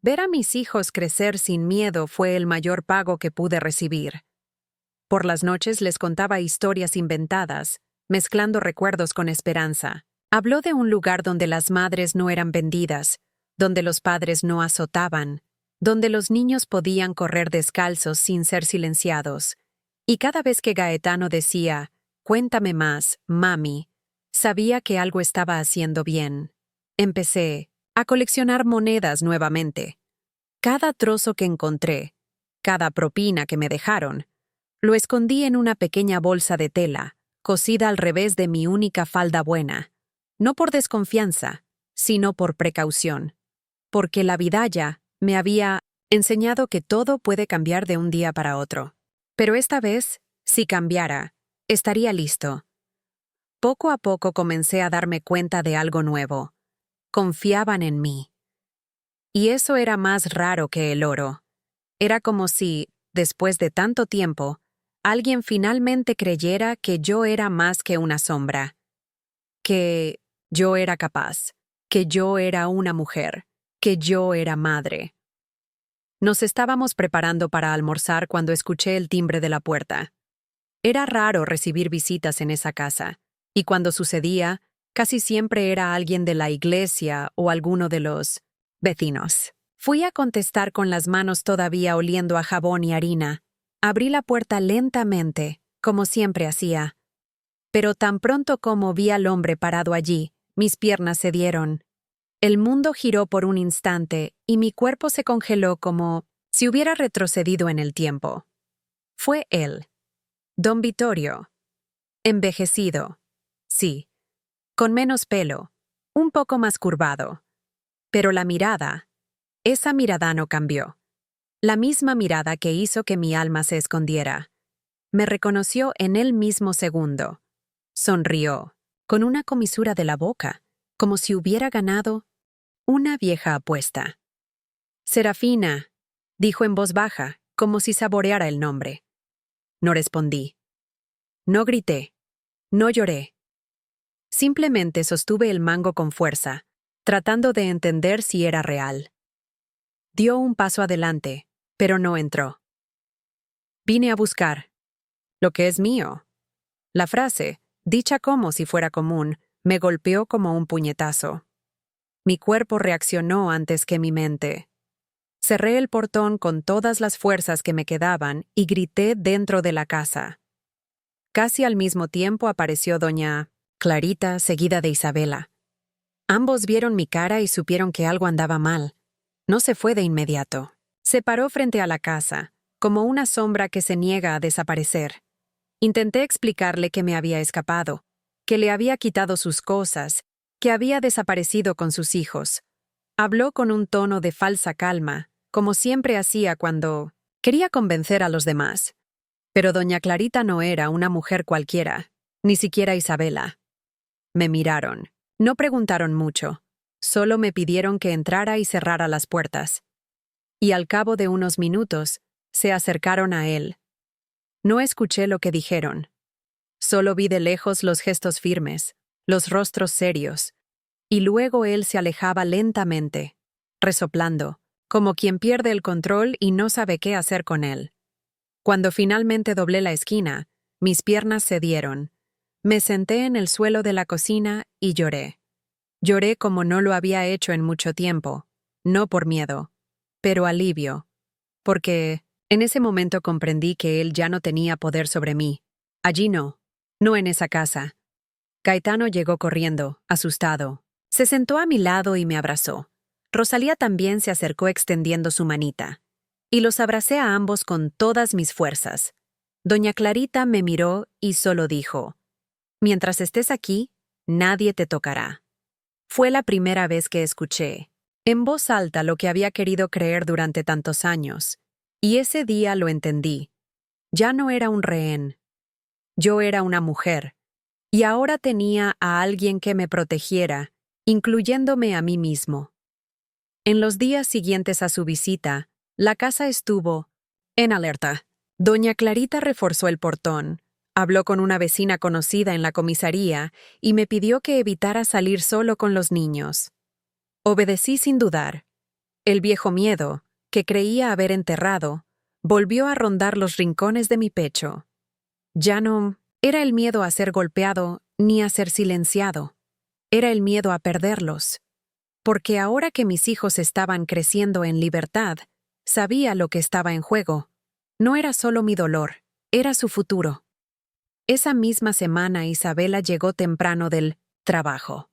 Ver a mis hijos crecer sin miedo fue el mayor pago que pude recibir. Por las noches les contaba historias inventadas, mezclando recuerdos con esperanza. Habló de un lugar donde las madres no eran vendidas, donde los padres no azotaban, donde los niños podían correr descalzos sin ser silenciados. Y cada vez que Gaetano decía, «Cuéntame más, mami», sabía que algo estaba haciendo bien. Empecé a coleccionar monedas nuevamente. Cada trozo que encontré, cada propina que me dejaron, lo escondí en una pequeña bolsa de tela, cosida al revés de mi única falda buena. No por desconfianza, sino por precaución. Porque la vidalla me había enseñado que todo puede cambiar de un día para otro. Pero esta vez, si cambiara, estaría listo. Poco a poco comencé a darme cuenta de algo nuevo. Confiaban en mí. Y eso era más raro que el oro. Era como si, después de tanto tiempo, alguien finalmente creyera que yo era más que una sombra. Que yo era capaz. Que yo era una mujer. Que yo era madre. Nos estábamos preparando para almorzar cuando escuché el timbre de la puerta. Era raro recibir visitas en esa casa, y cuando sucedía, casi siempre era alguien de la iglesia o alguno de los vecinos. Fui a contestar con las manos todavía oliendo a jabón y harina. Abrí la puerta lentamente, como siempre hacía. Pero tan pronto como vi al hombre parado allí, mis piernas cedieron. El mundo giró por un instante y mi cuerpo se congeló como si hubiera retrocedido en el tiempo. Fue él. Don Vittorio. Envejecido. Sí. Con menos pelo. Un poco más curvado. Pero la mirada, esa mirada no cambió. La misma mirada que hizo que mi alma se escondiera. Me reconoció en el mismo segundo. Sonrió, con una comisura de la boca, como si hubiera ganado una vieja apuesta. Serafina, dijo en voz baja, como si saboreara el nombre. No respondí. No grité. No lloré. Simplemente sostuve el mango con fuerza, tratando de entender si era real. Dio un paso adelante, pero no entró. Vine a buscar lo que es mío. La frase, dicha como si fuera común, me golpeó como un puñetazo. Mi cuerpo reaccionó antes que mi mente. Cerré el portón con todas las fuerzas que me quedaban y grité dentro de la casa. Casi al mismo tiempo apareció doña Clarita, seguida de Isabela. Ambos vieron mi cara y supieron que algo andaba mal. No se fue de inmediato. Se paró frente a la casa, como una sombra que se niega a desaparecer. Intenté explicarle que me había escapado, que le había quitado sus cosas, que había desaparecido con sus hijos. Habló con un tono de falsa calma, como siempre hacía cuando quería convencer a los demás. Pero doña Clarita no era una mujer cualquiera, ni siquiera Isabela. Me miraron. No preguntaron mucho. Solo me pidieron que entrara y cerrara las puertas. Y al cabo de unos minutos, se acercaron a él. No escuché lo que dijeron. Solo vi de lejos los gestos firmes, los rostros serios, y luego él se alejaba lentamente, resoplando, como quien pierde el control y no sabe qué hacer con él. Cuando finalmente doblé la esquina, mis piernas cedieron. Me senté en el suelo de la cocina y lloré. Lloré como no lo había hecho en mucho tiempo, no por miedo, pero alivio, porque en ese momento comprendí que él ya no tenía poder sobre mí. Allí no en esa casa. Gaetano llegó corriendo, asustado. Se sentó a mi lado y me abrazó. Rosalía también se acercó extendiendo su manita. Y los abracé a ambos con todas mis fuerzas. Doña Clarita me miró y solo dijo: «Mientras estés aquí, nadie te tocará». Fue la primera vez que escuché, en voz alta, lo que había querido creer durante tantos años. Y ese día lo entendí. Ya no era un rehén. Yo era una mujer. Y ahora tenía a alguien que me protegiera, incluyéndome a mí mismo. En los días siguientes a su visita, la casa estuvo en alerta. Doña Clarita reforzó el portón, habló con una vecina conocida en la comisaría y me pidió que evitara salir solo con los niños. Obedecí sin dudar. El viejo miedo, que creía haber enterrado, volvió a rondar los rincones de mi pecho. Ya no era el miedo a ser golpeado ni a ser silenciado. Era el miedo a perderlos. Porque ahora que mis hijos estaban creciendo en libertad, sabía lo que estaba en juego. No era solo mi dolor, era su futuro. Esa misma semana Isabela llegó temprano del trabajo.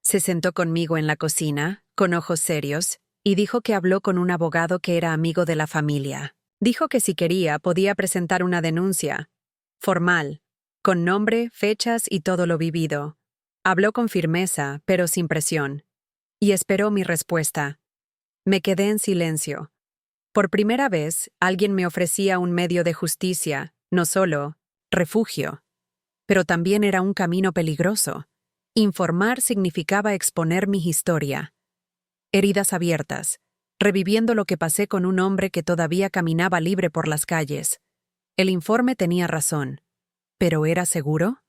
Se sentó conmigo en la cocina, con ojos serios, y dijo que habló con un abogado que era amigo de la familia. Dijo que si quería podía presentar una denuncia formal, con nombre, fechas y todo lo vivido. Habló con firmeza, pero sin presión. Y esperó mi respuesta. Me quedé en silencio. Por primera vez, alguien me ofrecía un medio de justicia, no solo refugio. Pero también era un camino peligroso. Informar significaba exponer mi historia. Heridas abiertas, reviviendo lo que pasé con un hombre que todavía caminaba libre por las calles. El informe tenía razón. ¿Pero era seguro?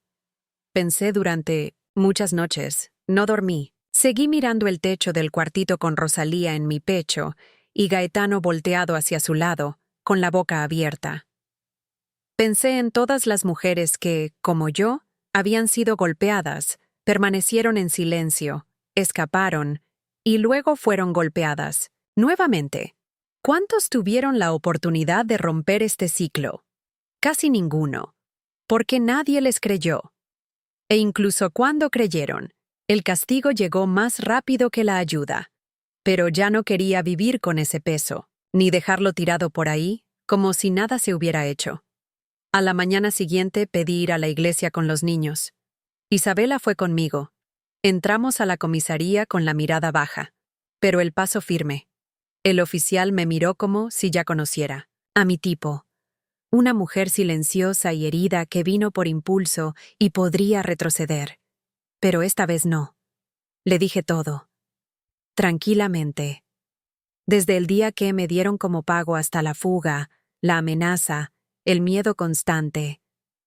Pensé durante muchas noches. No dormí. Seguí mirando el techo del cuartito con Rosalía en mi pecho y Gaetano volteado hacia su lado, con la boca abierta. Pensé en todas las mujeres que, como yo, habían sido golpeadas, permanecieron en silencio, escaparon, y luego fueron golpeadas. Nuevamente. ¿Cuántos tuvieron la oportunidad de romper este ciclo? Casi ninguno. Porque nadie les creyó. E incluso cuando creyeron, el castigo llegó más rápido que la ayuda. Pero ya no quería vivir con ese peso, ni dejarlo tirado por ahí, como si nada se hubiera hecho. A la mañana siguiente pedí ir a la iglesia con los niños. Isabela fue conmigo. Entramos a la comisaría con la mirada baja, pero el paso firme. El oficial me miró como si ya conociera a mi tipo. Una mujer silenciosa y herida que vino por impulso y podría retroceder. Pero esta vez no. Le dije todo. Tranquilamente. Desde el día que me dieron como pago hasta la fuga, la amenaza, el miedo constante.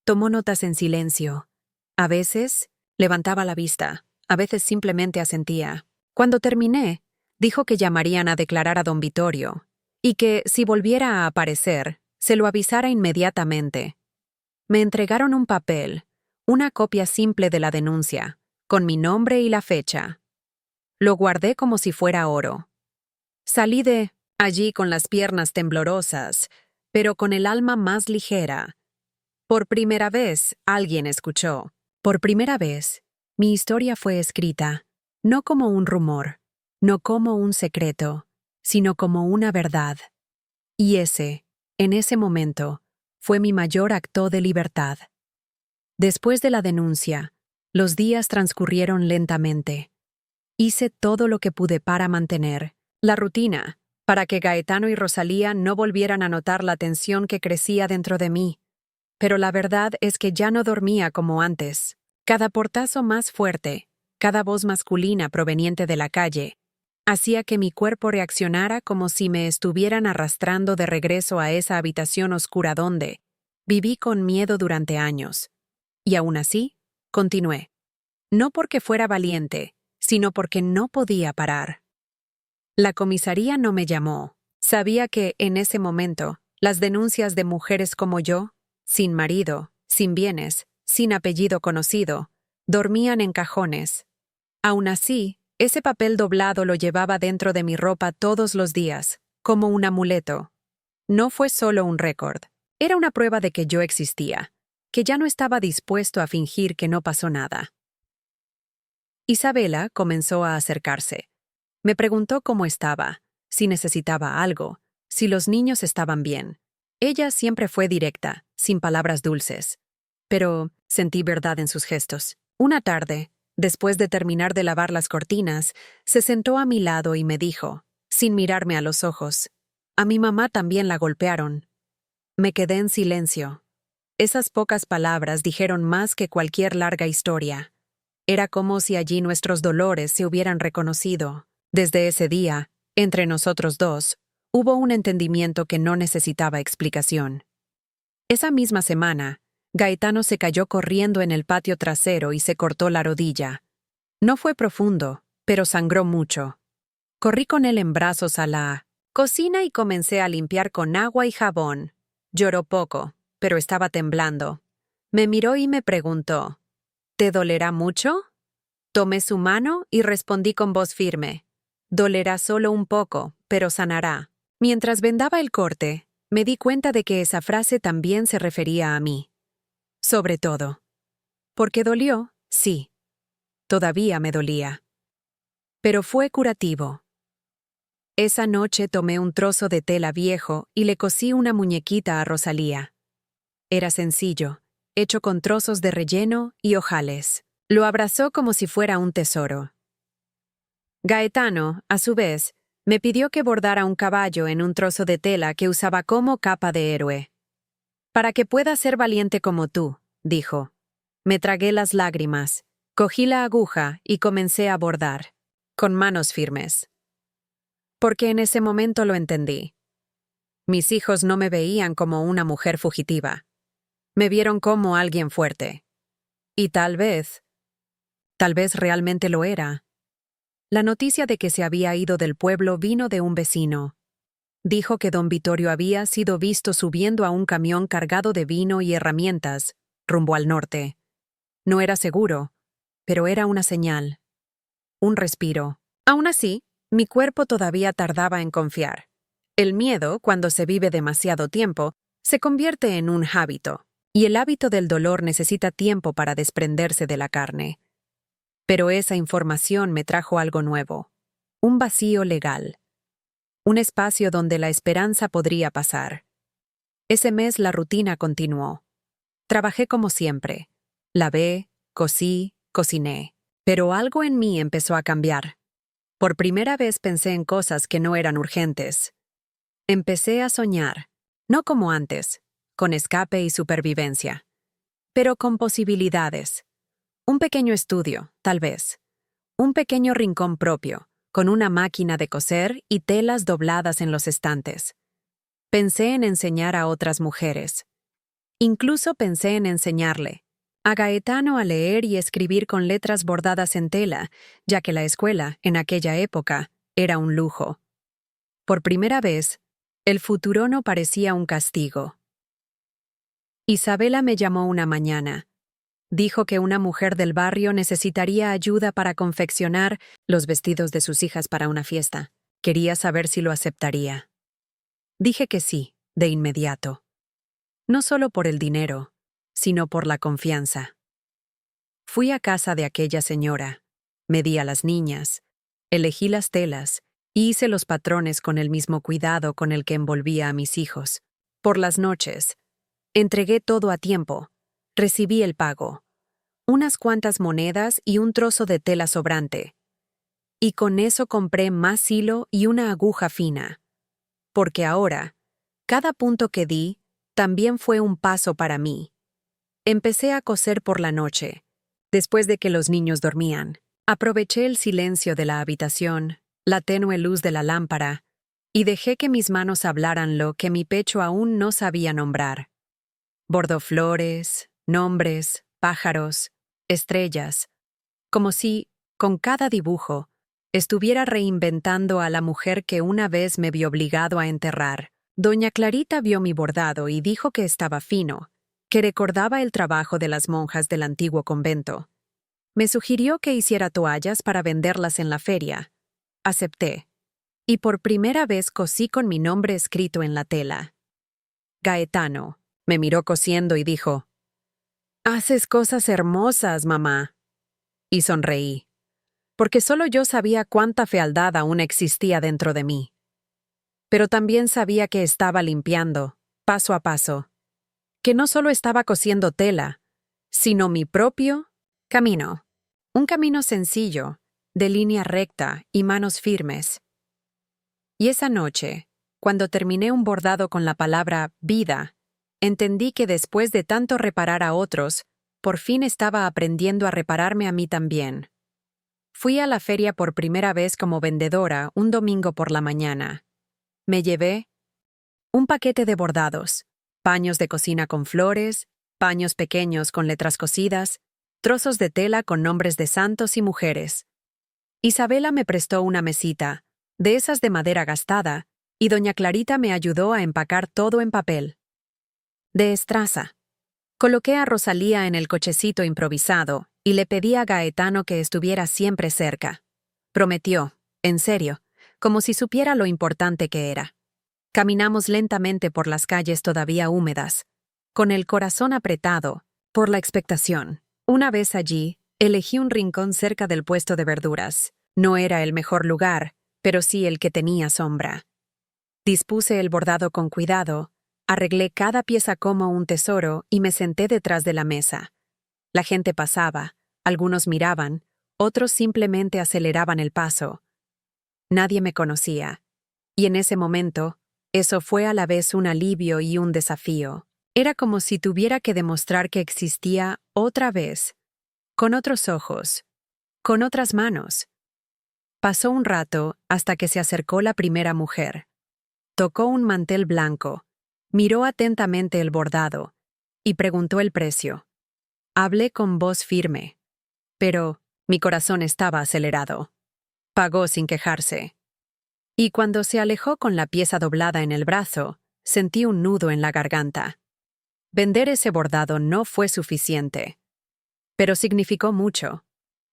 Tomó notas en silencio. A veces, levantaba la vista, a veces simplemente asentía. Cuando terminé, dijo que llamarían a declarar a don Vittorio, y que, si volviera a aparecer, se lo avisara inmediatamente. Me entregaron un papel, una copia simple de la denuncia, con mi nombre y la fecha. Lo guardé como si fuera oro. Salí de allí con las piernas temblorosas, pero con el alma más ligera. Por primera vez, alguien escuchó. Por primera vez, mi historia fue escrita, no como un rumor, no como un secreto, sino como una verdad. Y ese, en ese momento, fue mi mayor acto de libertad. Después de la denuncia, Los días transcurrieron lentamente. Hice todo lo que pude para mantener la rutina, para que Gaetano y Rosalía no volvieran a notar la tensión que crecía dentro de mí. Pero la verdad es que ya no dormía como antes. Cada portazo más fuerte, cada voz masculina proveniente de la calle, hacía que mi cuerpo reaccionara como si me estuvieran arrastrando de regreso a esa habitación oscura donde viví con miedo durante años. Y aún así, continué. No porque fuera valiente, sino porque no podía parar. La comisaría no me llamó. Sabía que, en ese momento, las denuncias de mujeres como yo, sin marido, sin bienes, sin apellido conocido, dormían en cajones. Aún así, ese papel doblado lo llevaba dentro de mi ropa todos los días, como un amuleto. No fue solo un récord. Era una prueba de que yo existía, que ya no estaba dispuesto a fingir que no pasó nada. Isabela comenzó a acercarse. Me preguntó cómo estaba, si necesitaba algo, si los niños estaban bien. Ella siempre fue directa, sin palabras dulces. Pero sentí verdad en sus gestos. Una tarde, después de terminar de lavar las cortinas, se sentó a mi lado y me dijo, sin mirarme a los ojos, «A mi mamá también la golpearon». Me quedé en silencio. Esas pocas palabras dijeron más que cualquier larga historia. Era como si allí nuestros dolores se hubieran reconocido. Desde ese día, entre nosotros dos, hubo un entendimiento que no necesitaba explicación. Esa misma semana, Gaetano se cayó corriendo en el patio trasero y se cortó la rodilla. No fue profundo, pero sangró mucho. Corrí con él en brazos a la cocina y comencé a limpiar con agua y jabón. Lloró poco, pero estaba temblando. Me miró y me preguntó, «¿Te dolerá mucho?» Tomé su mano y respondí con voz firme, «Dolerá solo un poco, pero sanará». Mientras vendaba el corte, me di cuenta de que esa frase también se refería a mí. Sobre todo. Porque dolió, sí. Todavía me dolía. Pero fue curativo. Esa noche tomé un trozo de tela viejo y le cosí una muñequita a Rosalía. Era sencillo, hecho con trozos de relleno y ojales. Lo abrazó como si fuera un tesoro. Gaetano, a su vez, me pidió que bordara un caballo en un trozo de tela que usaba como capa de héroe. «Para que pueda ser valiente como tú», dijo. Me tragué las lágrimas, cogí la aguja y comencé a bordar, con manos firmes. Porque en ese momento lo entendí. Mis hijos no me veían como una mujer fugitiva. Me vieron como alguien fuerte. Y tal vez realmente lo era. La noticia de que se había ido del pueblo vino de un vecino. Dijo que don Vittorio había sido visto subiendo a un camión cargado de vino y herramientas, rumbo al norte. No era seguro, pero era una señal. Un respiro. Aún así, mi cuerpo todavía tardaba en confiar. El miedo, cuando se vive demasiado tiempo, se convierte en un hábito, y el hábito del dolor necesita tiempo para desprenderse de la carne. Pero esa información me trajo algo nuevo, un vacío legal, un espacio donde la esperanza podría pasar. Ese mes la rutina continuó. Trabajé como siempre. Lavé, cosí, cociné. Pero algo en mí empezó a cambiar. Por primera vez pensé en cosas que no eran urgentes. Empecé a soñar, no como antes, con escape y supervivencia, pero con posibilidades. Un pequeño estudio, tal vez. Un pequeño rincón propio, con una máquina de coser y telas dobladas en los estantes. Pensé en enseñar a otras mujeres. Incluso pensé en enseñarle a Gaetano a leer y escribir con letras bordadas en tela, ya que la escuela, en aquella época, era un lujo. Por primera vez, el futuro no parecía un castigo. Isabela me llamó una mañana. Dijo que una mujer del barrio necesitaría ayuda para confeccionar los vestidos de sus hijas para una fiesta. Quería saber si lo aceptaría. Dije que sí, de inmediato. No solo por el dinero, sino por la confianza. Fui a casa de aquella señora, medí a las niñas, elegí las telas y hice los patrones con el mismo cuidado con el que envolvía a mis hijos. Por las noches, entregué todo a tiempo, recibí el pago. unas cuantas monedas y un trozo de tela sobrante. Y con eso compré más hilo y una aguja fina. Porque ahora, cada punto que di también fue un paso para mí. Empecé a coser por la noche, después de que los niños dormían. Aproveché el silencio de la habitación, la tenue luz de la lámpara, y dejé que mis manos hablaran lo que mi pecho aún no sabía nombrar. Bordó flores, nombres, pájaros, estrellas, como si, con cada dibujo, estuviera reinventando a la mujer que una vez me vi obligado a enterrar. Doña Clarita vio mi bordado y dijo que estaba fino, que recordaba el trabajo de las monjas del antiguo convento. Me sugirió que hiciera toallas para venderlas en la feria. Acepté. Y por primera vez cosí con mi nombre escrito en la tela. Gaetano. Me miró cosiendo y dijo: «Haces cosas hermosas, mamá». Y sonreí, porque solo yo sabía cuánta fealdad aún existía dentro de mí. Pero también sabía que estaba limpiando, paso a paso, que no solo estaba cosiendo tela, sino mi propio camino. Un camino sencillo, de línea recta y manos firmes. Y esa noche, cuando terminé un bordado con la palabra vida, entendí que después de tanto reparar a otros, por fin estaba aprendiendo a repararme a mí también. Fui a la feria por primera vez como vendedora un domingo por la mañana. Me llevé un paquete de bordados, paños de cocina con flores, paños pequeños con letras cosidas, trozos de tela con nombres de santos y mujeres. Isabela me prestó una mesita, de esas de madera gastada, y doña Clarita me ayudó a empacar todo en papel. De estraza. Coloqué a Rosalía en el cochecito improvisado y le pedí a Gaetano que estuviera siempre cerca. Prometió, en serio, como si supiera lo importante que era. Caminamos lentamente por las calles todavía húmedas, con el corazón apretado, por la expectación. Una vez allí, elegí un rincón cerca del puesto de verduras. No era el mejor lugar, pero sí el que tenía sombra. Dispuse el bordado con cuidado, arreglé cada pieza como un tesoro y me senté detrás de la mesa. La gente pasaba, algunos miraban, otros simplemente aceleraban el paso. Nadie me conocía, y en ese momento, eso fue a la vez un alivio y un desafío. Era como si tuviera que demostrar que existía otra vez, con otros ojos, con otras manos. Pasó un rato hasta que se acercó la primera mujer. Tocó un mantel blanco, miró atentamente el bordado y preguntó el precio. Hablé con voz firme, pero mi corazón estaba acelerado. Pagó sin quejarse. Y cuando se alejó con la pieza doblada en el brazo, sentí un nudo en la garganta. Vender ese bordado no fue suficiente, pero significó mucho.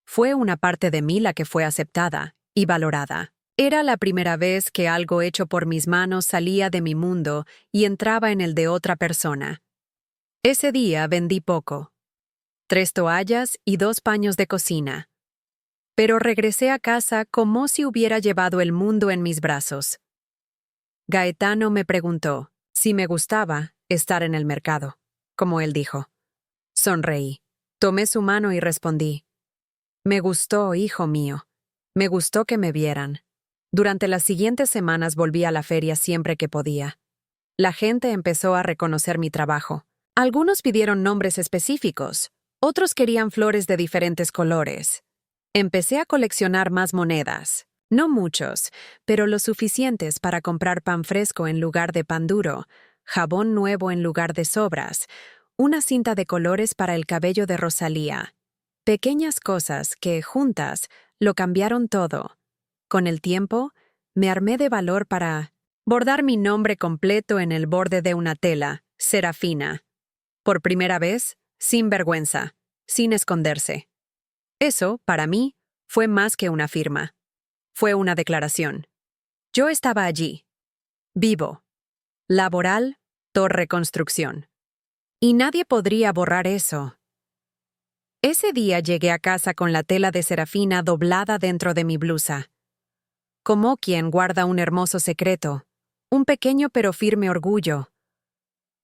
Fue una parte de mí la que fue aceptada y valorada. Era la primera vez que algo hecho por mis manos salía de mi mundo y entraba en el de otra persona. Ese día vendí poco. 3 toallas y 2 paños de cocina. Pero regresé a casa como si hubiera llevado el mundo en mis brazos. Gaetano me preguntó si me gustaba estar en el mercado, como él dijo. Sonreí. Tomé su mano y respondí: «Me gustó, hijo mío. Me gustó que me vieran». Durante las siguientes semanas volví a la feria siempre que podía. La gente empezó a reconocer mi trabajo. Algunos pidieron nombres específicos, otros querían flores de diferentes colores. Empecé a coleccionar más monedas. No muchos, pero lo suficientes para comprar pan fresco en lugar de pan duro, jabón nuevo en lugar de sobras, una cinta de colores para el cabello de Rosalía. Pequeñas cosas que, juntas, lo cambiaron todo. Con el tiempo, me armé de valor para bordar mi nombre completo en el borde de una tela, Serafina. Por primera vez, sin vergüenza, sin esconderse. Eso, para mí, fue más que una firma. Fue una declaración. Yo estaba allí, vivo, laboral, Torre Construcción. Y nadie podría borrar eso. Ese día llegué a casa con la tela de Serafina doblada dentro de mi blusa. Como quien guarda un hermoso secreto, un pequeño pero firme orgullo.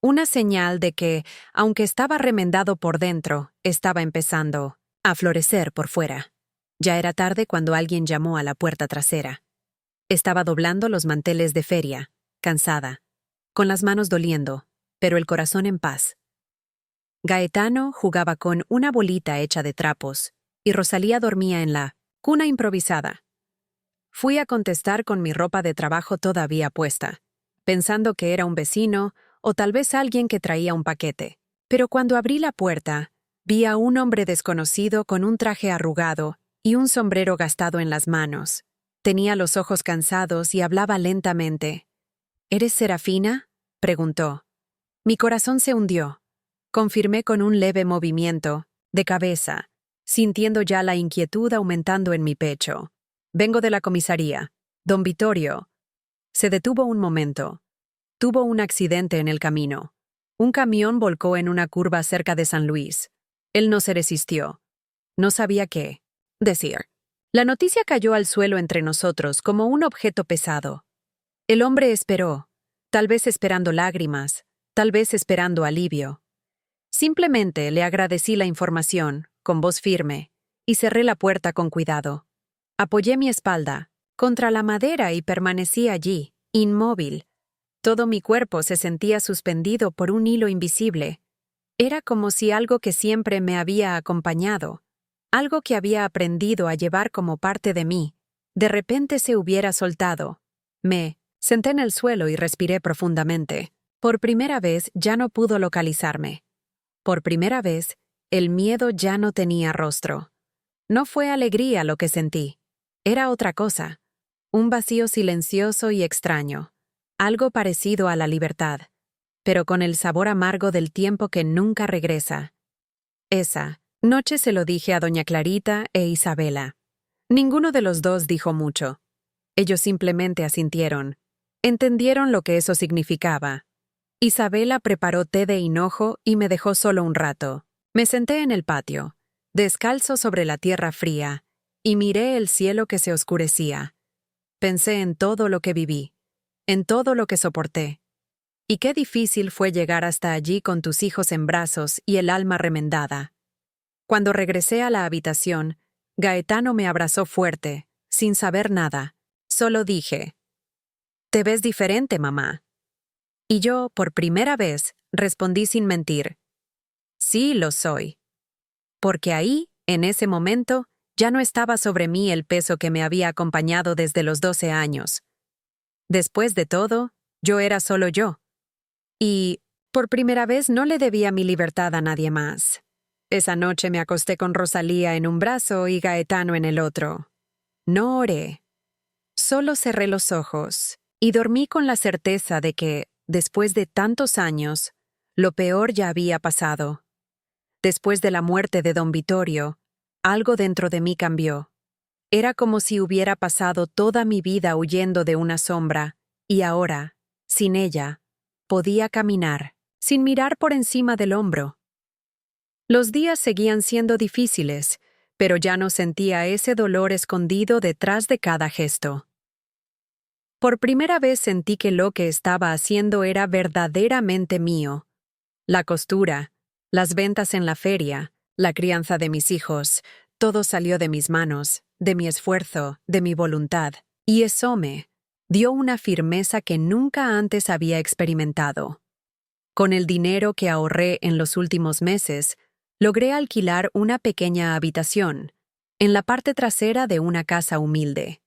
Una señal de que, aunque estaba remendado por dentro, estaba empezando a florecer por fuera. Ya era tarde cuando alguien llamó a la puerta trasera. Estaba doblando los manteles de feria, cansada, con las manos doliendo, pero el corazón en paz. Gaetano jugaba con una bolita hecha de trapos, y Rosalía dormía en la cuna improvisada. Fui a contestar con mi ropa de trabajo todavía puesta, pensando que era un vecino o tal vez alguien que traía un paquete. Pero cuando abrí la puerta, vi a un hombre desconocido con un traje arrugado y un sombrero gastado en las manos. Tenía los ojos cansados y hablaba lentamente. ¿Eres Serafina?, preguntó. Mi corazón se hundió. Confirmé con un leve movimiento de cabeza, sintiendo ya la inquietud aumentando en mi pecho. Vengo de la comisaría. Don Vittorio. Se detuvo un momento. Tuvo un accidente en el camino. Un camión volcó en una curva cerca de San Luis. Él no se resistió. No sabía qué decir. La noticia cayó al suelo entre nosotros como un objeto pesado. El hombre esperó, tal vez esperando lágrimas, tal vez esperando alivio. Simplemente le agradecí la información, con voz firme, y cerré la puerta con cuidado. Apoyé mi espalda contra la madera y permanecí allí, inmóvil. Todo mi cuerpo se sentía suspendido por un hilo invisible. Era como si algo que siempre me había acompañado, algo que había aprendido a llevar como parte de mí, de repente se hubiera soltado. Me senté en el suelo y respiré profundamente. Por primera vez ya no pudo localizarme. Por primera vez, el miedo ya no tenía rostro. No fue alegría lo que sentí. Era otra cosa. Un vacío silencioso y extraño. Algo parecido a la libertad, pero con el sabor amargo del tiempo que nunca regresa. Esa noche se lo dije a doña Clarita e Isabela. Ninguno de los dos dijo mucho. Ellos simplemente asintieron. Entendieron lo que eso significaba. Isabela preparó té de hinojo y me dejó solo un rato. Me senté en el patio, descalzo sobre la tierra fría, y miré el cielo que se oscurecía. Pensé en todo lo que viví, en todo lo que soporté. Y qué difícil fue llegar hasta allí con tus hijos en brazos y el alma remendada. Cuando regresé a la habitación, Gaetano me abrazó fuerte, sin saber nada. Solo dije, «Te ves diferente, mamá». Y yo, por primera vez, respondí sin mentir, «Sí, lo soy». Porque ahí, en ese momento, ya no estaba sobre mí el peso que me había acompañado desde los 12 años. Después de todo, yo era solo yo. Y, por primera vez, no le debía mi libertad a nadie más. Esa noche me acosté con Rosalía en un brazo y Gaetano en el otro. No oré. Solo cerré los ojos y dormí con la certeza de que, después de tantos años, lo peor ya había pasado. Después de la muerte de don Vittorio, algo dentro de mí cambió. Era como si hubiera pasado toda mi vida huyendo de una sombra, y ahora, sin ella, podía caminar, sin mirar por encima del hombro. Los días seguían siendo difíciles, pero ya no sentía ese dolor escondido detrás de cada gesto. Por primera vez sentí que lo que estaba haciendo era verdaderamente mío. La costura, las ventas en la feria, la crianza de mis hijos, todo salió de mis manos, de mi esfuerzo, de mi voluntad, y eso me dio una firmeza que nunca antes había experimentado. Con el dinero que ahorré en los últimos meses, logré alquilar una pequeña habitación, en la parte trasera de una casa humilde.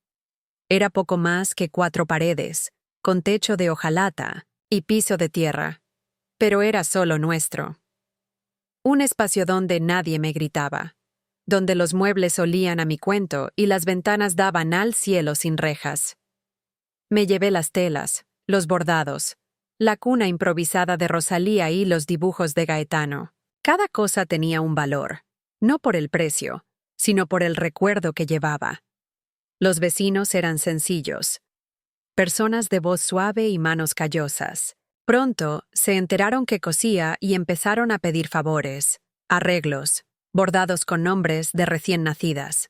Era poco más que 4 paredes, con techo de hojalata y piso de tierra, pero era solo nuestro. Un espacio donde nadie me gritaba, donde los muebles olían a mi cuento y las ventanas daban al cielo sin rejas. Me llevé las telas, los bordados, la cuna improvisada de Rosalía y los dibujos de Gaetano. Cada cosa tenía un valor, no por el precio, sino por el recuerdo que llevaba. Los vecinos eran sencillos, personas de voz suave y manos callosas. Pronto se enteraron que cosía y empezaron a pedir favores, arreglos, bordados con nombres de recién nacidas.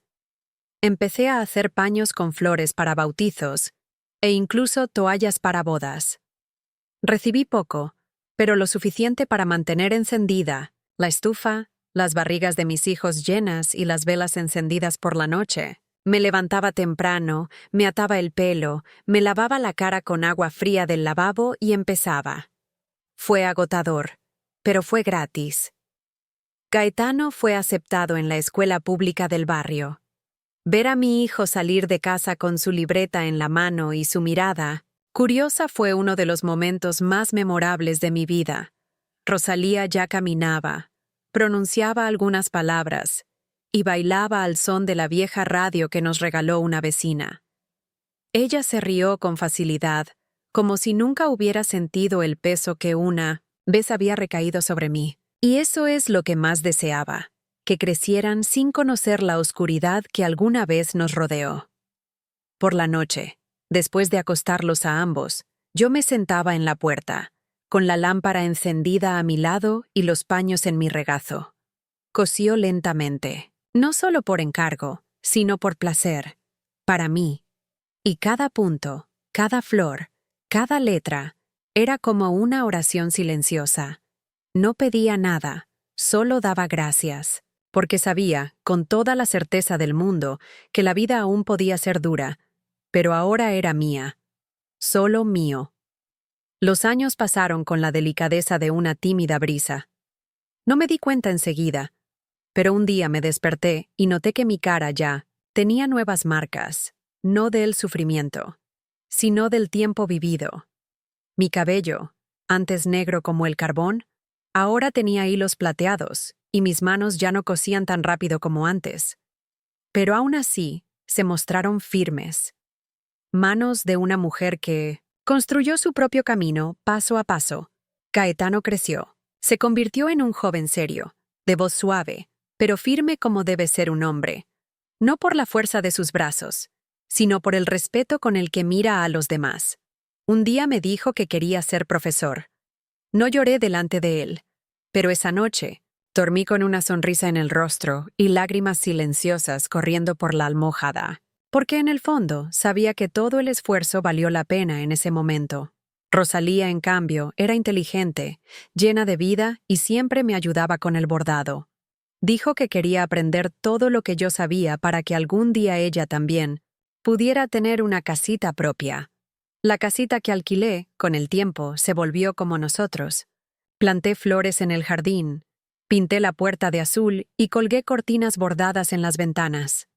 Empecé a hacer paños con flores para bautizos e incluso toallas para bodas. Recibí poco, pero lo suficiente para mantener encendida la estufa, las barrigas de mis hijos llenas y las velas encendidas por la noche. Me levantaba temprano, me ataba el pelo, me lavaba la cara con agua fría del lavabo y empezaba. Fue agotador, pero fue gratis. Gaetano fue aceptado en la escuela pública del barrio. Ver a mi hijo salir de casa con su libreta en la mano y su mirada curiosa fue uno de los momentos más memorables de mi vida. Rosalía ya caminaba, pronunciaba algunas palabras y bailaba al son de la vieja radio que nos regaló una vecina. Ella se rió con facilidad, como si nunca hubiera sentido el peso que una vez había recaído sobre mí. Y eso es lo que más deseaba, que crecieran sin conocer la oscuridad que alguna vez nos rodeó. Por la noche, después de acostarlos a ambos, yo me sentaba en la puerta, con la lámpara encendida a mi lado y los paños en mi regazo. Cosió lentamente, no solo por encargo, sino por placer, para mí. Y cada punto, cada flor, cada letra, era como una oración silenciosa. No pedía nada, solo daba gracias, porque sabía, con toda la certeza del mundo, que la vida aún podía ser dura, pero ahora era mía, solo mío. Los años pasaron con la delicadeza de una tímida brisa. No me di cuenta enseguida, pero un día me desperté y noté que mi cara ya tenía nuevas marcas, no del sufrimiento, sino del tiempo vivido. Mi cabello, antes negro como el carbón, ahora tenía hilos plateados, y mis manos ya no cosían tan rápido como antes. Pero aún así, se mostraron firmes. Manos de una mujer que construyó su propio camino paso a paso. Gaetano creció. Se convirtió en un joven serio, de voz suave, pero firme como debe ser un hombre. No por la fuerza de sus brazos, sino por el respeto con el que mira a los demás. Un día me dijo que quería ser profesor. No lloré delante de él, pero esa noche dormí con una sonrisa en el rostro y lágrimas silenciosas corriendo por la almohada, porque en el fondo sabía que todo el esfuerzo valió la pena en ese momento. Rosalía, en cambio, era inteligente, llena de vida y siempre me ayudaba con el bordado. Dijo que quería aprender todo lo que yo sabía para que algún día ella también pudiera tener una casita propia. La casita que alquilé, con el tiempo, se volvió como nosotros. Planté flores en el jardín, pinté la puerta de azul y colgué cortinas bordadas en las ventanas.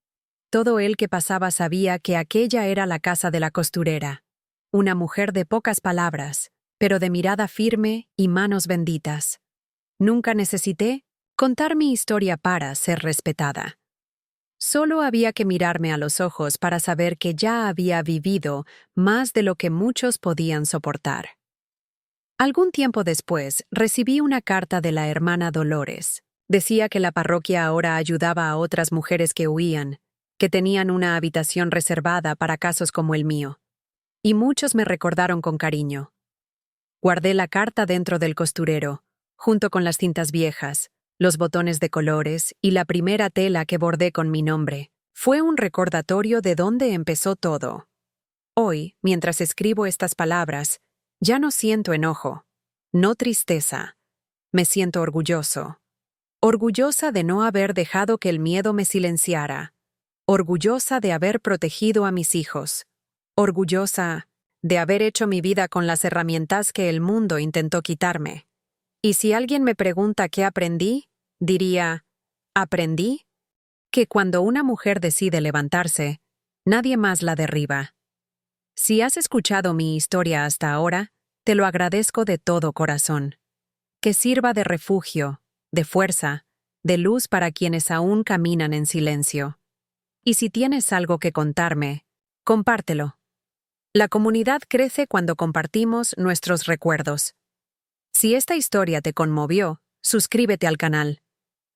Todo el que pasaba sabía que aquella era la casa de la costurera. Una mujer de pocas palabras, pero de mirada firme y manos benditas. Nunca necesité contar mi historia para ser respetada. Solo había que mirarme a los ojos para saber que ya había vivido más de lo que muchos podían soportar. Algún tiempo después, recibí una carta de la hermana Dolores. Decía que la parroquia ahora ayudaba a otras mujeres que huían, que tenían una habitación reservada para casos como el mío. Y muchos me recordaron con cariño. Guardé la carta dentro del costurero, junto con las cintas viejas, los botones de colores y la primera tela que bordé con mi nombre. Fue un recordatorio de dónde empezó todo. Hoy, mientras escribo estas palabras, ya no siento enojo, no tristeza. Me siento orgulloso. Orgullosa de no haber dejado que el miedo me silenciara. Orgullosa de haber protegido a mis hijos. Orgullosa de haber hecho mi vida con las herramientas que el mundo intentó quitarme. Y si alguien me pregunta qué aprendí, diría, ¿aprendí? Que cuando una mujer decide levantarse, nadie más la derriba. Si has escuchado mi historia hasta ahora, te lo agradezco de todo corazón. Que sirva de refugio, de fuerza, de luz para quienes aún caminan en silencio. Y si tienes algo que contarme, compártelo. La comunidad crece cuando compartimos nuestros recuerdos. Si esta historia te conmovió, suscríbete al canal.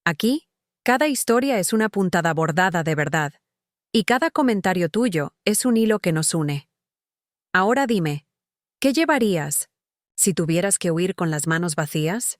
Aquí, cada historia es una puntada bordada de verdad, y cada comentario tuyo es un hilo que nos une. Ahora dime, ¿qué llevarías si tuvieras que huir con las manos vacías?